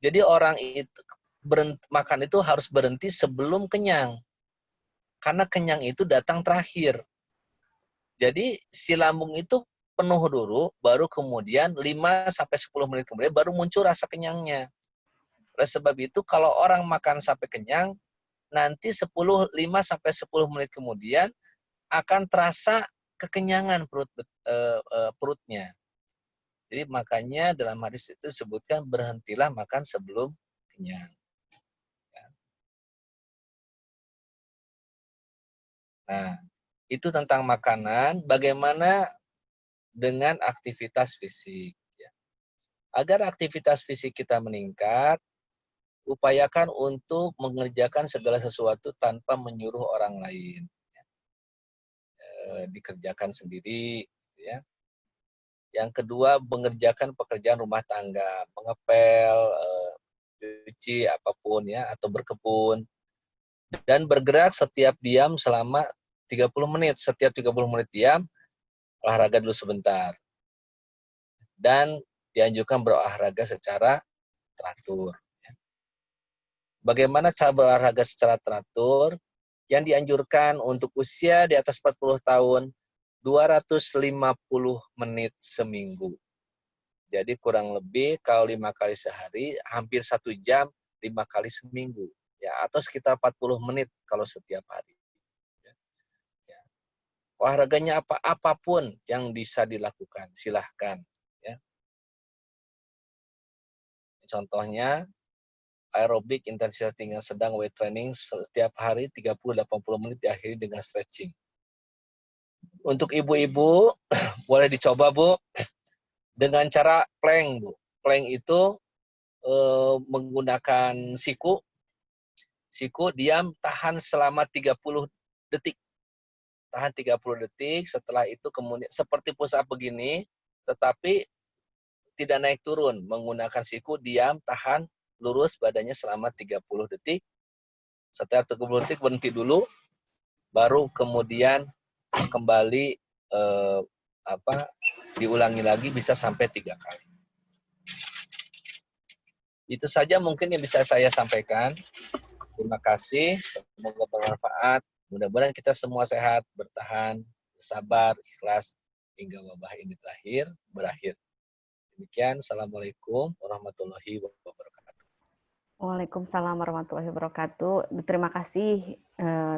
Jadi orang itu makan itu harus berhenti sebelum kenyang. Karena kenyang itu datang terakhir. Jadi si lambung itu penuh dulu, baru kemudian 5 sampai 10 menit kemudian baru muncul rasa kenyangnya. Oleh sebab itu kalau orang makan sampai kenyang, nanti 5 sampai 10 menit kemudian akan terasa kekenyangan perutnya. Jadi makanya dalam hadis itu disebutkan berhentilah makan sebelum kenyang. Nah, itu tentang makanan. Bagaimana dengan aktivitas fisik? Agar aktivitas fisik kita meningkat, upayakan untuk mengerjakan segala sesuatu tanpa menyuruh orang lain. Dikerjakan sendiri, ya. Yang kedua, mengerjakan pekerjaan rumah tangga, mengepel, cuci apapun ya, atau berkebun, dan bergerak setiap diam selama 30 menit. Setiap 30 menit diam, olahraga dulu sebentar. Dan dianjurkan berolahraga secara teratur. Bagaimana cara berolahraga secara teratur? Yang dianjurkan untuk usia di atas 40 tahun, 250 menit seminggu. Jadi kurang lebih kalau 5 kali sehari, hampir 1 jam 5 kali seminggu. Ya, atau sekitar 40 menit kalau setiap hari. Ya. Olahraganya apapun yang bisa dilakukan, silahkan. Ya. Contohnya, aerobik intensitas tinggi sedang weight training setiap hari 30-80 menit diakhiri dengan stretching. Untuk ibu-ibu, boleh dicoba, Bu, dengan cara plank, Bu. Plank itu menggunakan siku, diam, tahan selama 30 detik. Tahan 30 detik, setelah itu kemudian seperti push up begini, tetapi tidak naik turun. Menggunakan siku, diam, tahan, lurus badannya selama 30 detik. Setelah 30 detik berhenti dulu, baru kemudian kembali diulangi lagi bisa sampai 3 kali. Itu saja mungkin yang bisa saya sampaikan. Terima kasih, semoga bermanfaat. Mudah-mudahan kita semua sehat, bertahan, bersabar, ikhlas hingga wabah ini berakhir. Demikian, Assalamualaikum warahmatullahi wabarakatuh. Waalaikumsalam warahmatullahi wabarakatuh. Terima kasih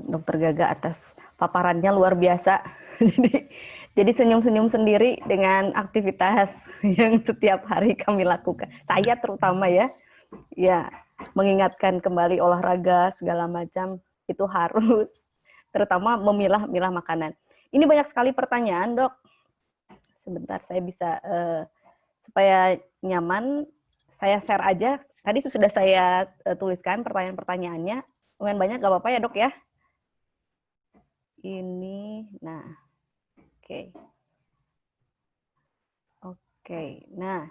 Dr. Gaga atas paparannya luar biasa. Jadi senyum-senyum sendiri dengan aktivitas yang setiap hari kami lakukan. Saya terutama ya mengingatkan kembali olahraga segala macam itu harus, terutama memilah-milah makanan. Ini banyak sekali pertanyaan, Dok. Sebentar saya bisa supaya nyaman, saya share aja. Tadi sudah saya tuliskan pertanyaan-pertanyaannya. Lumayan banyak, gak apa-apa ya, Dok ya? Ini, nah, oke. Nah,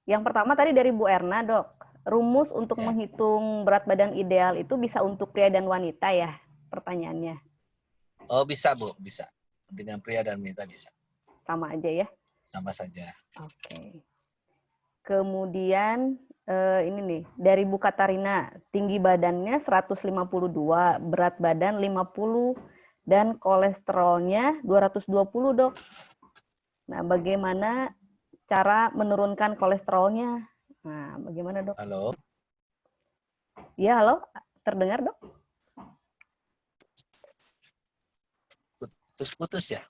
yang pertama tadi dari Bu Erna, Dok. Rumus untuk menghitung berat badan ideal itu bisa untuk pria dan wanita ya? Pertanyaannya. Oh, bisa, Bu. Bisa. Dengan pria dan wanita bisa. Sama aja ya? Sama saja. Oke. Kemudian ini nih, dari Bu Katarina, tinggi badannya 152, berat badan 50, dan kolesterolnya 220, Dok. Nah, bagaimana cara menurunkan kolesterolnya? Nah, bagaimana, Dok? Halo? Ya, halo? Terdengar, Dok? Putus-putus ya?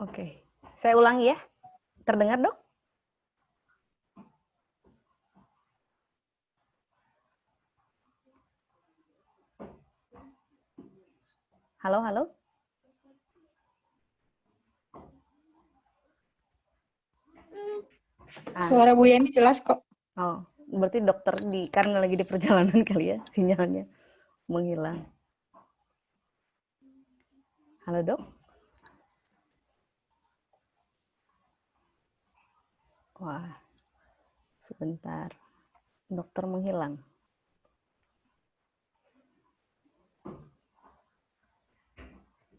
Oke. Saya ulangi ya. Terdengar, Dok? Halo, halo? Suara Bu Yani jelas kok. Oh, berarti dokter karena lagi di perjalanan kali ya, sinyalnya menghilang. Halo, Dok? Wah, sebentar. Dokter menghilang.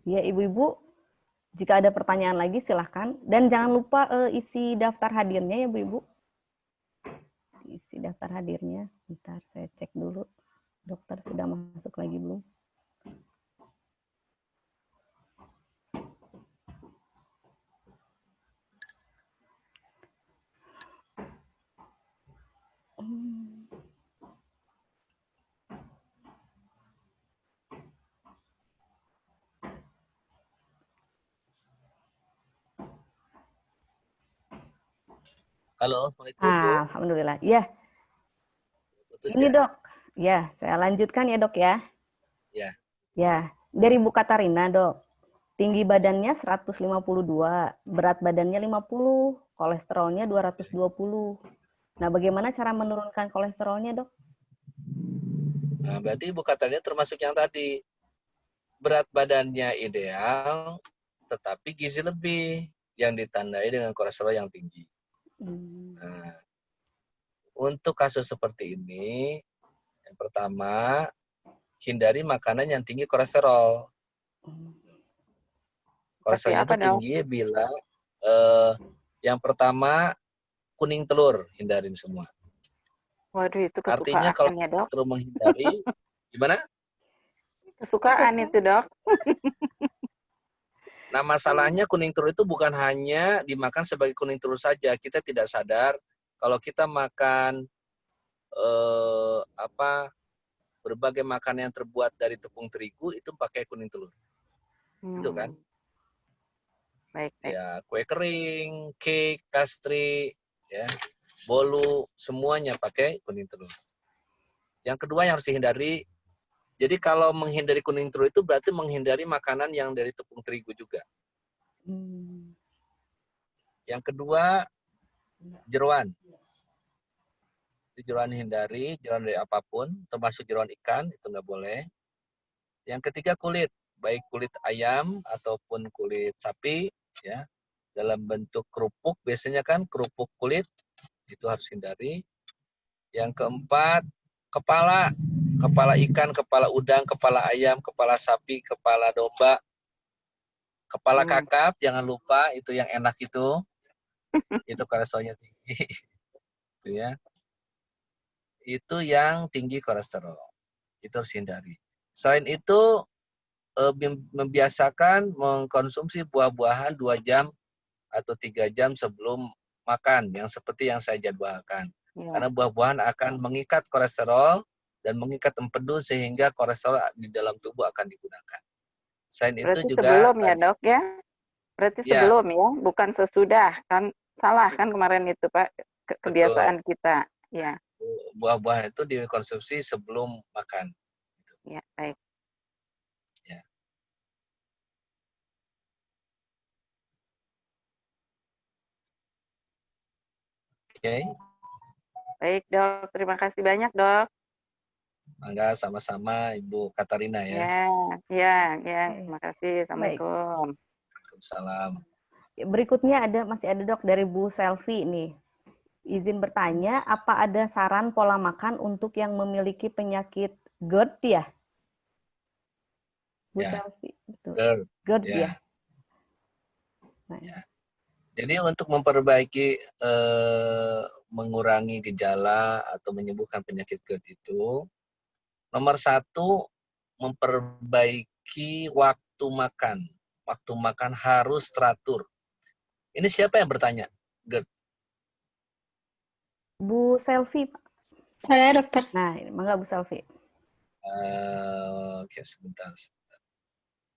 Ya, Ibu-ibu, jika ada pertanyaan lagi silahkan. Dan jangan lupa isi daftar hadirnya ya, Bu-ibu. Isi daftar hadirnya. Sebentar, saya cek dulu. Dokter sudah masuk lagi belum? Halo, Assalamualaikum Bu. Alhamdulillah. Ya, Putus ini ya? Dok. Ya, saya lanjutkan ya Dok ya. Ya. Ya, dari Bu Katarina Dok. Tinggi badannya 152, berat badannya 50, kolesterolnya 220. Nah, bagaimana cara menurunkan kolesterolnya Dok? Nah, berarti Ibu Katarina termasuk yang tadi. Berat badannya ideal, tetapi gizi lebih yang ditandai dengan kolesterol yang tinggi. Nah, untuk kasus seperti ini, yang pertama, hindari makanan yang tinggi kolesterol. Kolesterolnya itu tinggi bila yang pertama kuning telur, hindarin semua. Waduh, itu Artinya kalau kesukaan ya, Dok. terus menghindari, gimana? Kesukaan itu, Dok. Nah, masalahnya kuning telur itu bukan hanya dimakan sebagai kuning telur saja. Kita tidak sadar kalau kita makan berbagai makanan yang terbuat dari tepung terigu itu pakai kuning telur. Itu kan? Baik. Ya, kue kering, cake, pastry, ya, bolu, semuanya pakai kuning telur. Yang kedua yang harus dihindari, jadi kalau menghindari kuning telur itu berarti menghindari makanan yang dari tepung terigu juga. Yang kedua, jeroan. Jeroan hindari, jeroan dari apapun, termasuk jeroan ikan, itu nggak boleh. Yang ketiga, kulit. Baik kulit ayam ataupun kulit sapi, ya, dalam bentuk kerupuk, biasanya kan kerupuk kulit, itu harus hindari. Yang keempat, kepala. Kepala ikan, kepala udang, kepala ayam, kepala sapi, kepala domba, kepala kakap, jangan lupa, itu yang enak itu. Itu kolesterolnya tinggi. Itu ya. Itu yang tinggi kolesterol. Itu harus hindari. Selain itu, membiasakan mengkonsumsi buah-buahan 2 jam atau 3 jam sebelum makan, yang seperti yang saya jadwalkan. Ya. Karena buah-buahan akan mengikat kolesterol dan mengikat empedu sehingga kolesterol di dalam tubuh akan digunakan. Selain berarti itu juga sebelum ya, Dok ya? Berarti sebelum ya, bukan sesudah. Kan salah kan kemarin itu, Pak, kebiasaan betul. Kita. Ya. Buah-buahan itu dikonsumsi sebelum makan. Ya, baik. Ya. Oke. Baik, Dok. Terima kasih banyak, Dok. Mangga, sama-sama Ibu Katarina ya. Ya. Terima kasih. Assalamualaikum. Waalaikumsalam. Berikutnya masih ada Dok dari Bu Selvi nih. Izin bertanya, apa ada saran pola makan untuk yang memiliki penyakit GERD ya? Bu Selvi, betul. GERD ya. Nah. Ya. Jadi untuk memperbaiki, mengurangi gejala atau menyembuhkan penyakit GERD itu, nomor 1, memperbaiki waktu makan. Waktu makan harus teratur. Ini siapa yang bertanya? GERD. Bu Selvi, Pak. Saya, Dokter. Nah, mangga Bu Selvi. Oke, sebentar.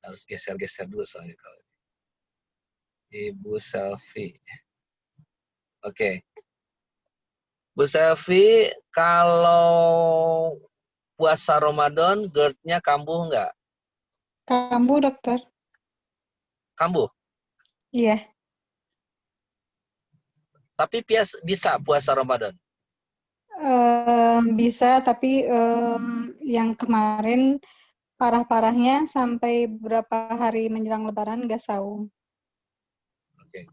Harus geser-geser dulu soalnya kalau Ibu Selvi. Oke. Bu Selvi, kalau puasa Ramadan, GERD-nya kambuh nggak? Kambuh, Dokter. Kambuh? Iya. Tapi bisa puasa Ramadan? Bisa, tapi yang kemarin parah-parahnya sampai beberapa hari menjelang Lebaran nggak saum. Oke.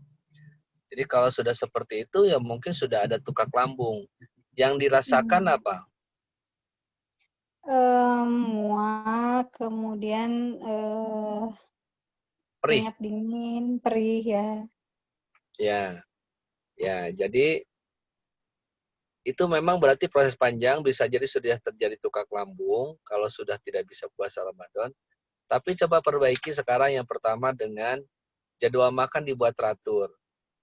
Jadi kalau sudah seperti itu, ya mungkin sudah ada tukak lambung. Yang dirasakan apa? Mual, kemudian perih. Keringat dingin, perih ya. Ya, jadi itu memang berarti proses panjang, bisa jadi sudah terjadi tukak lambung kalau sudah tidak bisa puasa Ramadan. Tapi coba perbaiki sekarang yang pertama dengan jadwal makan dibuat teratur.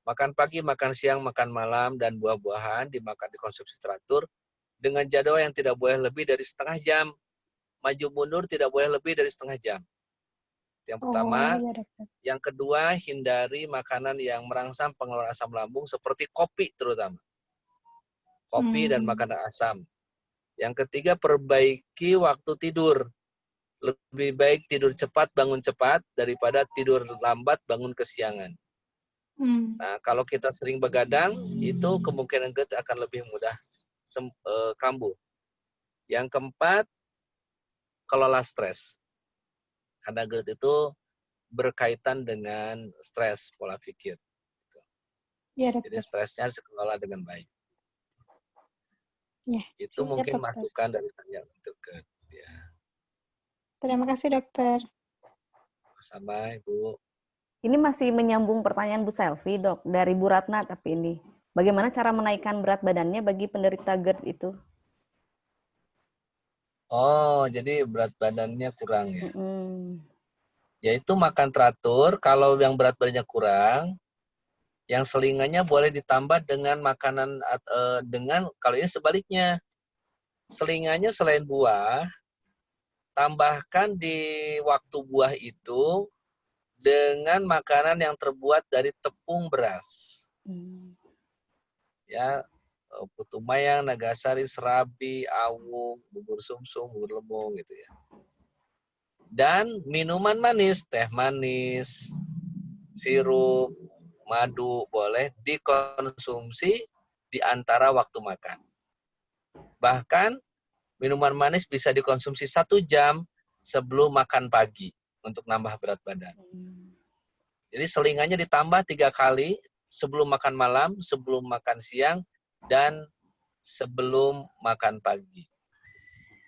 Makan pagi, makan siang, makan malam, dan buah-buahan dimakan dikonsumsi teratur dengan jadwal yang tidak boleh lebih dari setengah jam. Maju mundur tidak boleh lebih dari setengah jam. Yang pertama. Oh, ya dokter. Yang kedua, hindari makanan yang merangsang pengeluaran asam lambung seperti kopi terutama. Kopi dan makanan asam. Yang ketiga, perbaiki waktu tidur. Lebih baik tidur cepat, bangun cepat, daripada tidur lambat, bangun kesiangan. Nah, kalau kita sering begadang, itu kemungkinan GERD akan lebih mudah kambuh. Yang keempat, kelola stres. Karena GERD itu berkaitan dengan stres, pola pikir. Ya, Jadi stresnya harus dikelola dengan baik. Ya, itu mungkin dokter. masukan dari saya untuk GERD. Ya. Terima kasih dokter. Sama Ibu. Ini masih menyambung pertanyaan Bu Selvi, Dok, dari Bu Ratna, tapi ini. Bagaimana cara menaikkan berat badannya bagi penderita GERD itu? Oh, jadi berat badannya kurang ya? Yaitu makan teratur, kalau yang berat badannya kurang, yang selingannya boleh ditambah dengan makanan, kalau ini sebaliknya, selingannya selain buah, tambahkan di waktu buah itu dengan makanan yang terbuat dari tepung beras. Ya, putu mayang, nagasari, serabi, awung, bubur sumsum, bubur lemung gitu ya. Dan minuman manis, teh manis, sirup, madu boleh dikonsumsi di antara waktu makan. Bahkan minuman manis bisa dikonsumsi 1 jam sebelum makan pagi untuk nambah berat badan. Jadi selingannya ditambah 3 kali sebelum makan malam, sebelum makan siang, dan sebelum makan pagi.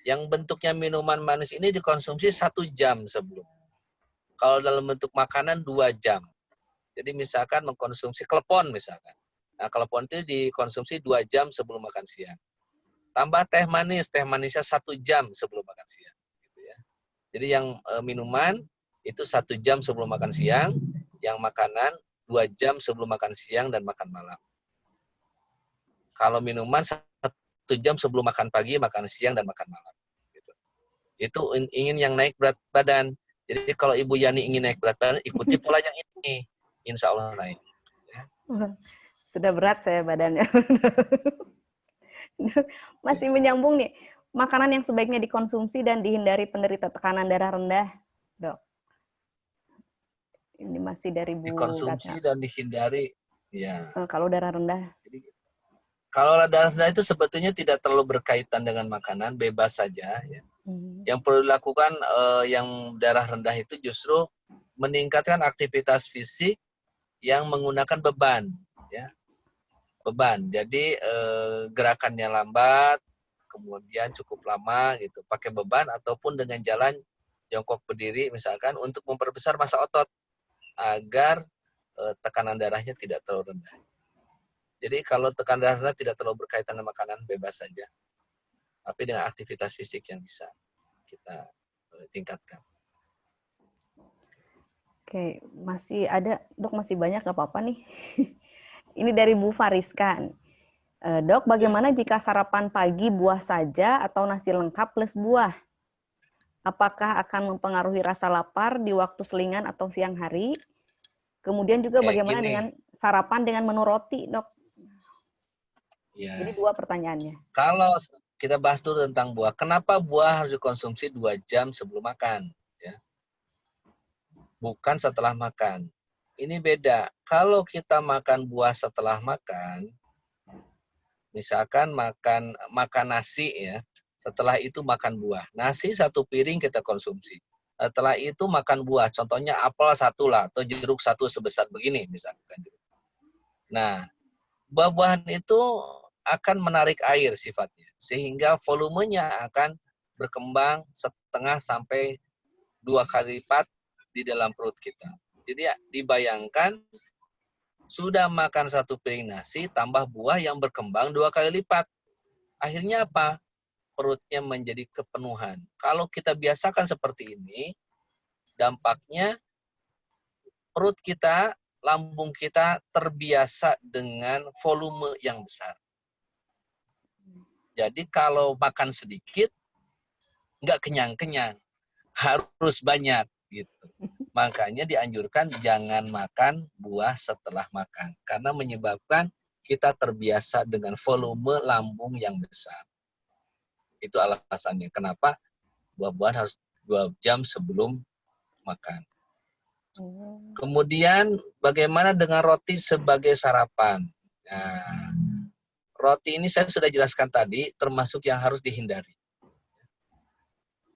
Yang bentuknya minuman manis ini dikonsumsi 1 jam sebelum. Kalau dalam bentuk makanan 2 jam. Jadi misalkan mengkonsumsi klepon misalkan. Nah, klepon itu dikonsumsi 2 jam sebelum makan siang. Tambah teh manisnya 1 jam sebelum makan siang. Gitu ya. Jadi yang minuman itu 1 jam sebelum makan siang, yang makanan 2 jam sebelum makan siang dan makan malam. Kalau minuman 1 jam sebelum makan pagi, makan siang, dan makan malam. Gitu. Itu ingin yang naik berat badan. Jadi kalau Ibu Yani ingin naik berat badan, ikuti pola yang ini. Insya Allah naik. Ya. Sudah berat saya badannya. Masih menyambung nih. Makanan yang sebaiknya dikonsumsi dan dihindari penderita tekanan darah rendah, Dok. Ini masih dari Bu Dikonsumsi Ratna. dan dihindari. Ya. Kalau darah rendah. Jadi, kalau darah rendah itu sebetulnya tidak terlalu berkaitan dengan makanan, bebas saja. Ya. Yang perlu dilakukan yang darah rendah itu justru meningkatkan aktivitas fisik yang menggunakan beban. Ya. Beban. Jadi gerakannya lambat, kemudian cukup lama gitu, pakai beban ataupun dengan jalan jongkok berdiri misalkan untuk memperbesar massa otot agar tekanan darahnya tidak terlalu rendah. Jadi kalau tekanan darah rendah tidak terlalu berkaitan dengan makanan, bebas saja. Tapi dengan aktivitas fisik yang bisa kita tingkatkan. Oke, masih ada, Dok, masih banyak, nggak apa-apa nih. Ini dari Bu Fariska. Dok, bagaimana jika sarapan pagi buah saja atau nasi lengkap plus buah? Apakah akan mempengaruhi rasa lapar di waktu selingan atau siang hari? Kemudian juga bagaimana dengan sarapan dengan menu roti, Dok? Ya. Jadi 2 pertanyaannya. Kalau kita bahas dulu tentang buah, kenapa buah harus dikonsumsi 2 jam sebelum makan? Ya. Bukan setelah makan. Ini beda. Kalau kita makan buah setelah makan, misalkan makan nasi ya, setelah itu makan buah. Nasi 1 piring kita konsumsi. Setelah itu makan buah. Contohnya apel 1 lah, atau jeruk 1 sebesar begini misalkan. Nah, buah-buahan itu akan menarik air sifatnya, sehingga volumenya akan berkembang 1,5 sampai 2 kali lipat di dalam perut kita. Jadi ya, dibayangkan sudah makan 1 piring nasi tambah buah yang berkembang 2 kali lipat. Akhirnya apa? Perutnya menjadi kepenuhan. Kalau kita biasakan seperti ini, dampaknya perut kita, lambung kita terbiasa dengan volume yang besar. Jadi kalau makan sedikit, nggak kenyang-kenyang, harus banyak gitu. Makanya dianjurkan jangan makan buah setelah makan, karena menyebabkan kita terbiasa dengan volume lambung yang besar. Itu alasannya kenapa buah-buahan harus 2 jam sebelum makan. Kemudian bagaimana dengan roti sebagai sarapan? Nah, roti ini saya sudah jelaskan tadi, termasuk yang harus dihindari.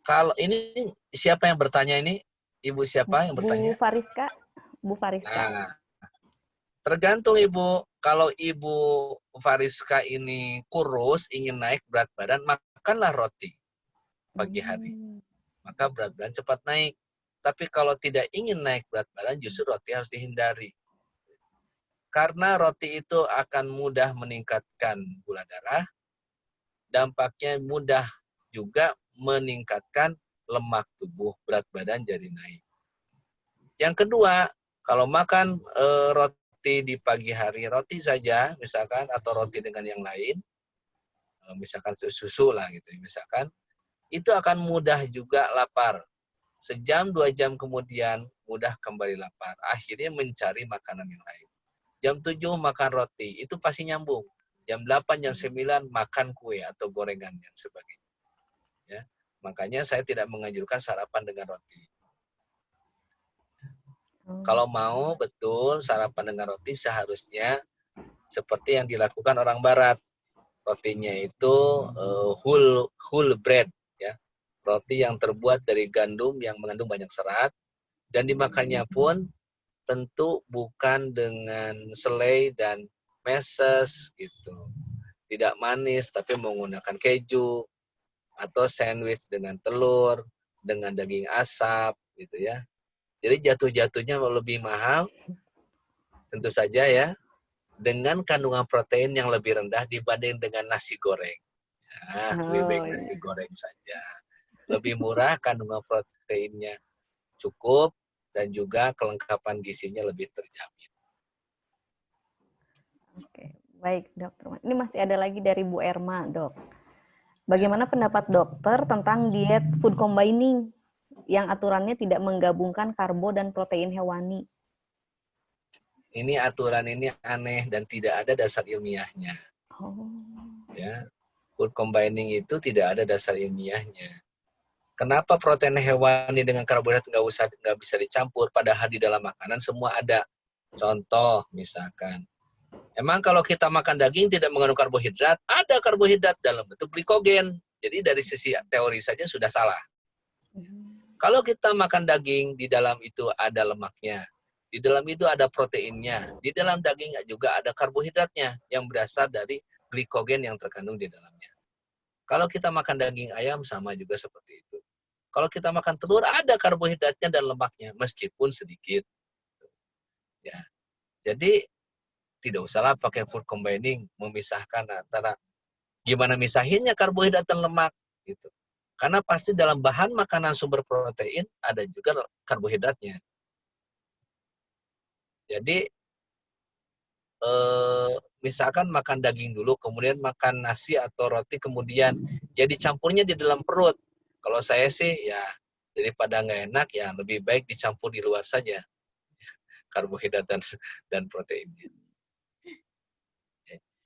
Kalau ini siapa yang bertanya ini? Ibu siapa yang bertanya? Bu Fariska. Nah, tergantung Ibu. Kalau Ibu Fariska ini kurus, ingin naik berat badan, makanlah roti pagi hari. Maka berat badan cepat naik. Tapi kalau tidak ingin naik berat badan, justru roti harus dihindari. Karena roti itu akan mudah meningkatkan gula darah, dampaknya mudah juga meningkatkan lemak tubuh, berat badan jadi naik. Yang kedua, kalau makan roti di pagi hari, roti saja misalkan, atau roti dengan yang lain, misalkan susu lah gitu, misalkan, itu akan mudah juga lapar. Sejam 2 jam kemudian mudah kembali lapar. Akhirnya mencari makanan yang lain. Jam 7 makan roti, itu pasti nyambung. Jam 8, jam 9 makan kue atau gorengan dan sebagainya. Ya. Makanya saya tidak menganjurkan sarapan dengan roti. Kalau mau betul sarapan dengan roti seharusnya seperti yang dilakukan orang barat. Rotinya itu whole bread, ya. Roti yang terbuat dari gandum yang mengandung banyak serat, dan dimakannya pun tentu bukan dengan selai dan meses gitu. Tidak manis tapi menggunakan keju atau sandwich dengan telur, dengan daging asap gitu ya. Jadi jatuh-jatuhnya lebih mahal tentu saja ya, dengan kandungan protein yang lebih rendah dibanding dengan nasi goreng. Nah, lebih baik nasi goreng saja. Lebih murah, kandungan proteinnya cukup, dan juga kelengkapan gizinya lebih terjamin. Oke, baik dokter. Ini masih ada lagi dari Bu Erma, dok. Bagaimana pendapat dokter tentang diet food combining yang aturannya tidak menggabungkan karbo dan protein hewani? Ini aturan ini aneh dan tidak ada dasar ilmiahnya. Ya, food combining itu tidak ada dasar ilmiahnya. Kenapa protein hewani dengan karbohidrat nggak bisa dicampur, padahal di dalam makanan semua ada. Contoh misalkan, emang kalau kita makan daging tidak mengandung karbohidrat, ada karbohidrat dalam bentuk glikogen. Jadi dari sisi teori saja sudah salah. Kalau kita makan daging, di dalam itu ada lemaknya, di dalam itu ada proteinnya, di dalam daging juga ada karbohidratnya yang berasal dari glikogen yang terkandung di dalamnya. Kalau kita makan daging ayam sama juga seperti itu. Kalau kita makan telur ada karbohidratnya dan lemaknya meskipun sedikit. Ya. Jadi tidak usahlah pakai food combining memisahkan antara gimana misahinnya karbohidrat dan lemak gitu. Karena pasti dalam bahan makanan sumber protein ada juga karbohidratnya. Jadi misalkan makan daging dulu, kemudian makan nasi atau roti, kemudian ya dicampurnya di dalam perut. Kalau saya sih ya daripada nggak enak ya lebih baik dicampur di luar saja karbohidrat dan proteinnya.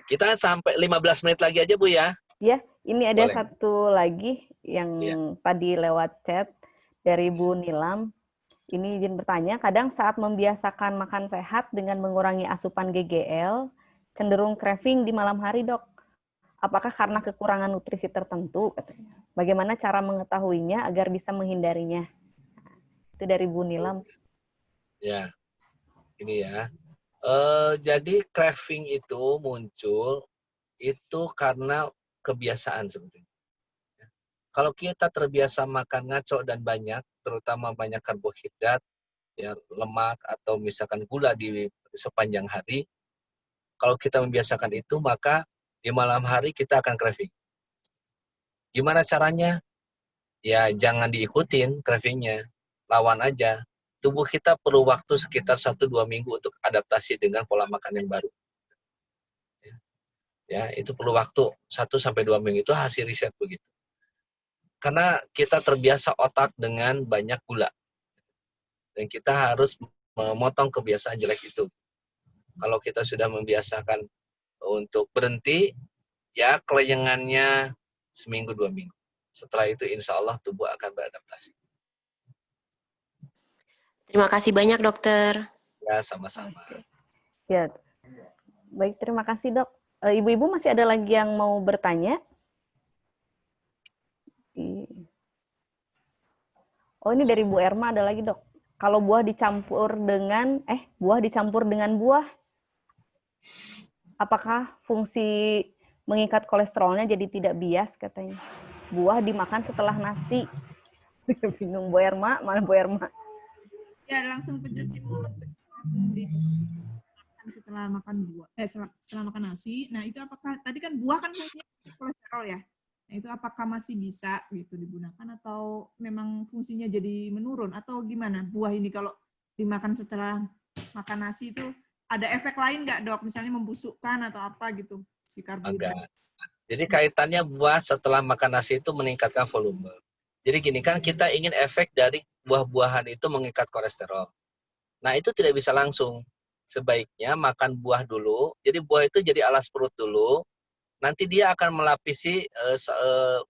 Kita sampai 15 menit lagi aja Bu ya. Ya, ini ada Boleh. satu lagi yang tadi lewat chat dari Bu Nilam. Ini izin bertanya, kadang saat membiasakan makan sehat dengan mengurangi asupan GGL, cenderung craving di malam hari, dok. Apakah karena kekurangan nutrisi tertentu? Katanya. Bagaimana cara mengetahuinya agar bisa menghindarinya? Itu dari Bu Nilam. Ya, ini ya. Jadi craving itu muncul itu karena kebiasaan sebetulnya. Kalau kita terbiasa makan ngaco dan banyak, terutama banyak karbohidrat, ya lemak atau misalkan gula di sepanjang hari, kalau kita membiasakan itu maka di malam hari kita akan craving. Gimana caranya? Ya jangan diikutin cravingnya, lawan aja. Tubuh kita perlu waktu sekitar 1-2 minggu untuk adaptasi dengan pola makan yang baru. Ya, itu perlu waktu 1-2 minggu, itu hasil riset begitu. Karena kita terbiasa otak dengan banyak gula. Dan kita harus memotong kebiasaan jelek itu. Kalau kita sudah membiasakan untuk berhenti, ya kelenyangannya 1-2 minggu. Setelah itu insya Allah tubuh akan beradaptasi. Terima kasih banyak, dokter. Ya, sama-sama. Ya, baik, terima kasih dok. Ibu-ibu masih ada lagi yang mau bertanya? Oh, ini dari Bu Erma ada lagi dok. Kalau buah dicampur dengan buah, apakah fungsi mengikat kolesterolnya jadi tidak bias katanya? Buah dimakan setelah nasi. Bingung Bu Erma, mana Bu Erma? Ya, langsung pencet di mulut, langsung dimakan setelah makan buah, setelah makan nasi. Nah, itu apakah tadi kan buah kan fungsinya kolesterol ya? Nah, itu apakah masih bisa gitu digunakan atau memang fungsinya jadi menurun atau gimana? Buah ini kalau dimakan setelah makan nasi itu ada efek lain nggak dok? Misalnya membusukkan atau apa gitu si karbohidrat? Agak. Jadi kaitannya buah setelah makan nasi itu meningkatkan volume. Jadi gini kan kita ingin efek dari buah-buahan itu mengikat kolesterol. Nah itu tidak bisa langsung. Sebaiknya makan buah dulu. Jadi buah itu jadi alas perut dulu. Nanti dia akan melapisi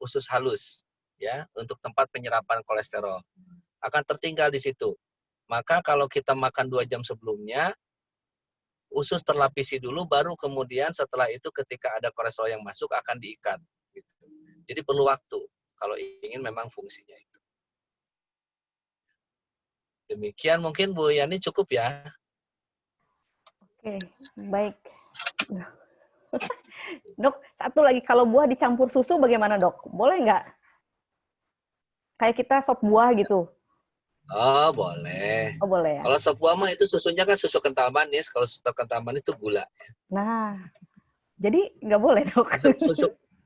usus halus ya untuk tempat penyerapan kolesterol. Akan tertinggal di situ. Maka kalau kita makan 2 jam sebelumnya, usus terlapisi dulu, baru kemudian setelah itu ketika ada kolesterol yang masuk akan diikat. Gitu. Jadi perlu waktu kalau ingin memang fungsinya itu. Demikian mungkin Bu Yani cukup ya. Oke, baik. Dok, satu lagi, kalau buah dicampur susu bagaimana dok? Boleh nggak? Kayak kita sop buah gitu. Oh boleh. Oh boleh ya. Kalau sop buah mah itu susunya kan susu kental manis. Kalau susu kental manis itu gula. Nah, jadi nggak boleh dok.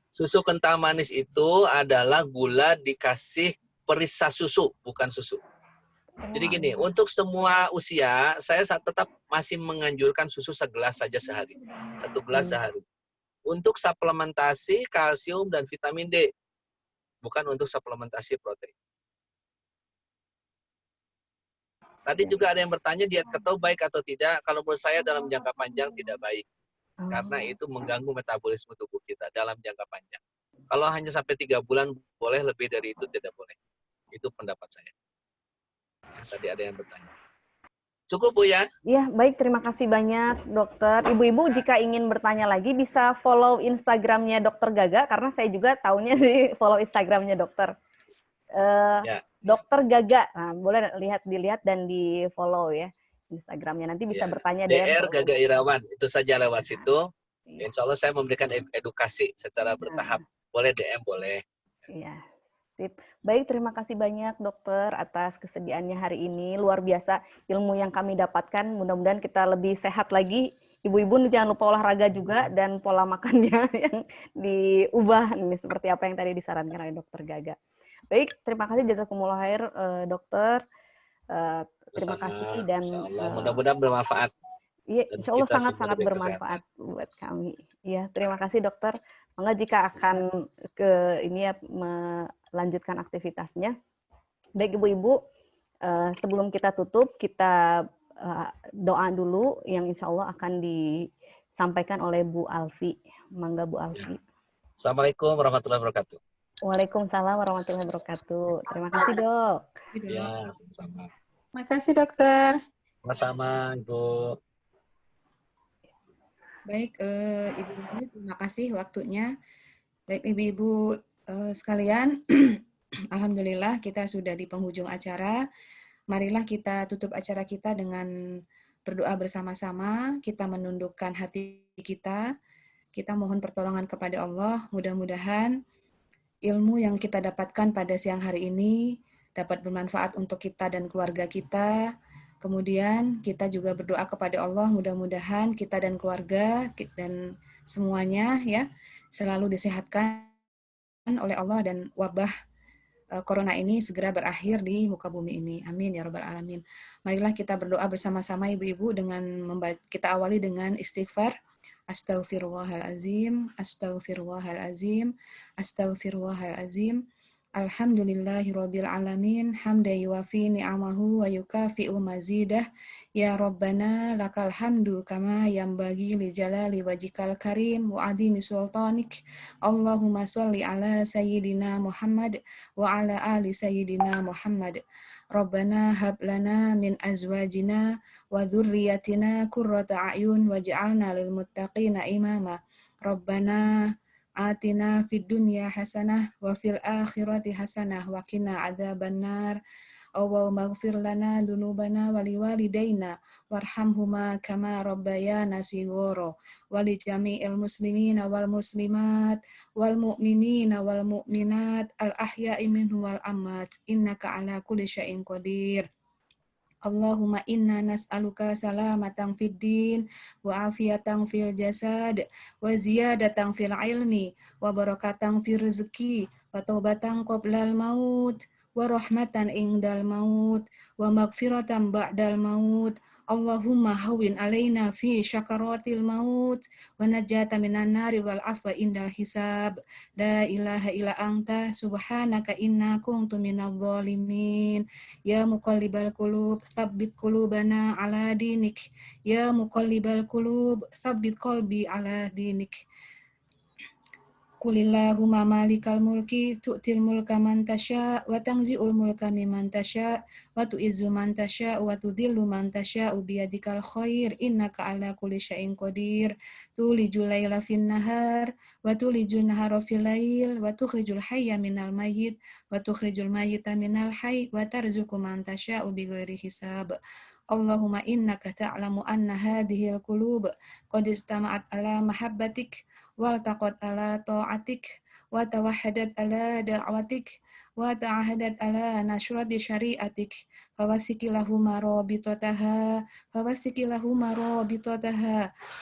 Susu kental manis itu adalah gula dikasih perisa susu, bukan susu. Jadi gini, untuk semua usia, saya tetap masih menganjurkan susu segelas saja sehari. 1 gelas sehari. Untuk suplementasi kalsium dan vitamin D. Bukan untuk suplementasi protein. Tadi juga ada yang bertanya diet keto baik atau tidak. Kalau menurut saya dalam jangka panjang tidak baik. Karena itu mengganggu metabolisme tubuh kita dalam jangka panjang. Kalau hanya sampai 3 bulan boleh, lebih dari itu tidak boleh. Itu pendapat saya. Ya, tadi ada yang bertanya. Cukup Bu ya? Iya, baik. Terima kasih banyak dokter. Ibu-ibu jika ingin bertanya lagi bisa follow Instagramnya Dokter Gaga, karena saya juga taunya di follow Instagramnya dokter. Dokter Gaga. Nah, boleh dilihat dan di follow ya Instagramnya. Nanti bisa bertanya DR Gaga Irawan. Itu saja lewat situ. Insya Allah saya memberikan edukasi secara bertahap. Boleh DM, boleh. Iya. Sip. Baik, terima kasih banyak dokter atas kesediaannya hari ini. Luar biasa ilmu yang kami dapatkan. Mudah-mudahan kita lebih sehat lagi. Ibu-ibu jangan lupa olahraga juga dan pola makannya yang diubah nih, seperti apa yang tadi disarankan oleh dokter Gaga. Baik, terima kasih jazakumullah khair dokter. Terima kasih dan mudah-mudahan bermanfaat. Iya, insya Allah sangat-sangat bermanfaat buat kami. Iya, terima kasih dokter. Maka jika akan melanjutkan aktivitasnya. Baik ibu-ibu, sebelum kita tutup, kita doa dulu yang insya Allah akan disampaikan oleh Bu Alfi. Mangga Bu Alfi. Assalamualaikum warahmatullahi wabarakatuh. Waalaikumsalam warahmatullahi wabarakatuh. Terima kasih dok. Ya, sama-sama. Terima kasih dokter. Sama-sama Ibu. Baik, Ibu, terima kasih waktunya. Baik, Ibu-ibu sekalian, alhamdulillah kita sudah di penghujung acara. Marilah kita tutup acara kita dengan berdoa bersama-sama, kita menundukkan hati kita mohon pertolongan kepada Allah. Mudah-mudahan ilmu yang kita dapatkan pada siang hari ini dapat bermanfaat untuk kita dan keluarga kita, Kemudian kita juga berdoa kepada Allah, mudah-mudahan kita dan keluarga dan semuanya ya selalu disehatkan oleh Allah dan wabah corona ini segera berakhir di muka bumi ini. Amin ya rabbal alamin. Marilah kita berdoa bersama-sama ibu-ibu dengan kita awali dengan istighfar. Astaghfirullahalazim, astaghfirullahalazim, astaghfirullahalazim. Alhamdulillahirabbil alamin, hamdan yuwafi ni'amahu wa yukafi'u mazidah. Ya Rabbana lakal hamdu kama yanbaghi li jalali wajhikal karim wa adhimi sultanik. Allahumma sholli ala sayyidina Muhammad wa ala ali sayyidina Muhammad. Rabbana hab lana min azwajina wa dzurriyyatina qurrata a'yun waj'alna lil muttaqina imama. Rabbana atina fid dunya hasanah wa fil akhirati hasanah wa qina adzabannar. Allahumma ighfir lana dzunubana wa liwalidayna warhamhuma kama rabbayana shighara wa li jami'il muslimina wal muslimat wal mu'minina wal mu'minat al ahya'i minhum wal amwat innaka ala kulli syai'in qadir. Allahumma inna nas'aluka salamatan fid din wa afiyatan fil jasad wa ziyadatan fil ilmi wa barakatan fil rizqi wa taubatan qoblal maut wa rahmatan indal maut wa maghfiratan ba'dal maut. Allahumma hawin alaina fi syakaratil maut wa najata minan nari wal afwa indal hisab. La ilaha illa anta subhanaka inna kuntu minadh dhalimin. Ya muqallibal qulub tsabbit qulubana ala dinik. Ya muqallibal qulub tsabbit qalbi ala dinik. Qulillahumma malikal mulki tu'til mulka man tasya wa tanzi'ul mulka mimman tasya wa tu'izzu man tasya wa tudhillu man tasya biyadikal khair innaka ala kulli syai'in qadir. Tulijul laila fin nahar wa tulijul nahara fil lail wa tukhrijul hayya minal mayyit wa tukhrijul mayyita minal hayy wa tarzuqu man tasya bighairi hisab. Allahumma innaka ta'lamu anna hadhil qulub qad istama'at ala mahabbatik wal taqat ala ta'atik wa tawahhadat ala da'watik wa ta'ahadat ala nashrati syari'atik fawasikilahuma rabitataha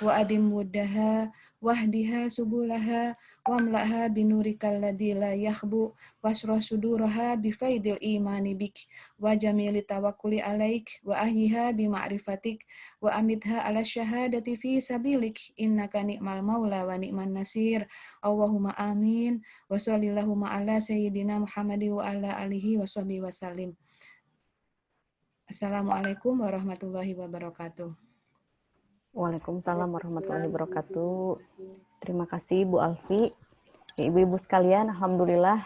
wa adim muddaha wahdiha subulaha wamlaha binurikal ladzi la yakhbu wasrah suduraha bifaidil imani bik wa jamili tawakkuli alaik wa ahyiha bima'rifatik wa amitha ala syahadati fi sabilik innaka ni'mal maula wa ni'man nasir. Allahumma amin wa sallallahumma ala sayyidina Muhammadi wa ala alihi wa sahbihi wasallim. Assalamualaikum warahmatullahi wabarakatuh. Waalaikumsalam warahmatullahi wabarakatuh. Terima kasih Bu Alfi. Ibu-ibu sekalian, alhamdulillah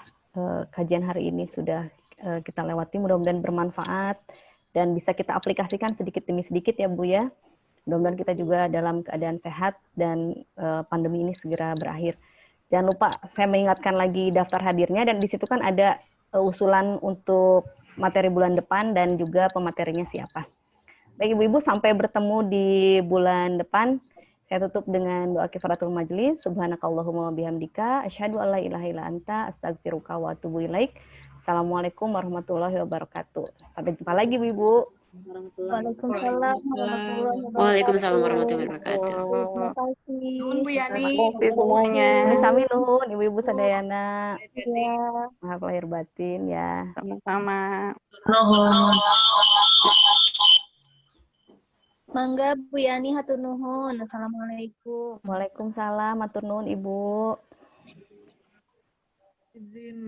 kajian hari ini sudah kita lewati, mudah-mudahan bermanfaat dan bisa kita aplikasikan sedikit demi sedikit ya Bu ya. Mudah-mudahan kita juga dalam keadaan sehat dan pandemi ini segera berakhir. Jangan lupa saya mengingatkan lagi daftar hadirnya dan di situ kan ada usulan untuk materi bulan depan dan juga pematerinya siapa. Baik Ibu-ibu, sampai bertemu di bulan depan. Saya tutup dengan doa kifaratul majlis. Subhanakallahumma wa bihamdika asyhadu an la ilaha illa anta astaghfiruka wa atubu ilaik. Assalamualaikum warahmatullahi wabarakatuh. Sampai jumpa lagi Ibu. Waalaikumsalam warahmatullahi wabarakatuh. Terima kasih. Nuhun Bu Yani. Terima kasih semuanya. Sami nuhun Ibu-ibu sadayana. Ya. Maaf lahir batin ya. Sama-sama. Mangga Bu Yani hatur nuhun. Assalamualaikum. Waalaikumsalam, matur nuhun Ibu. Izin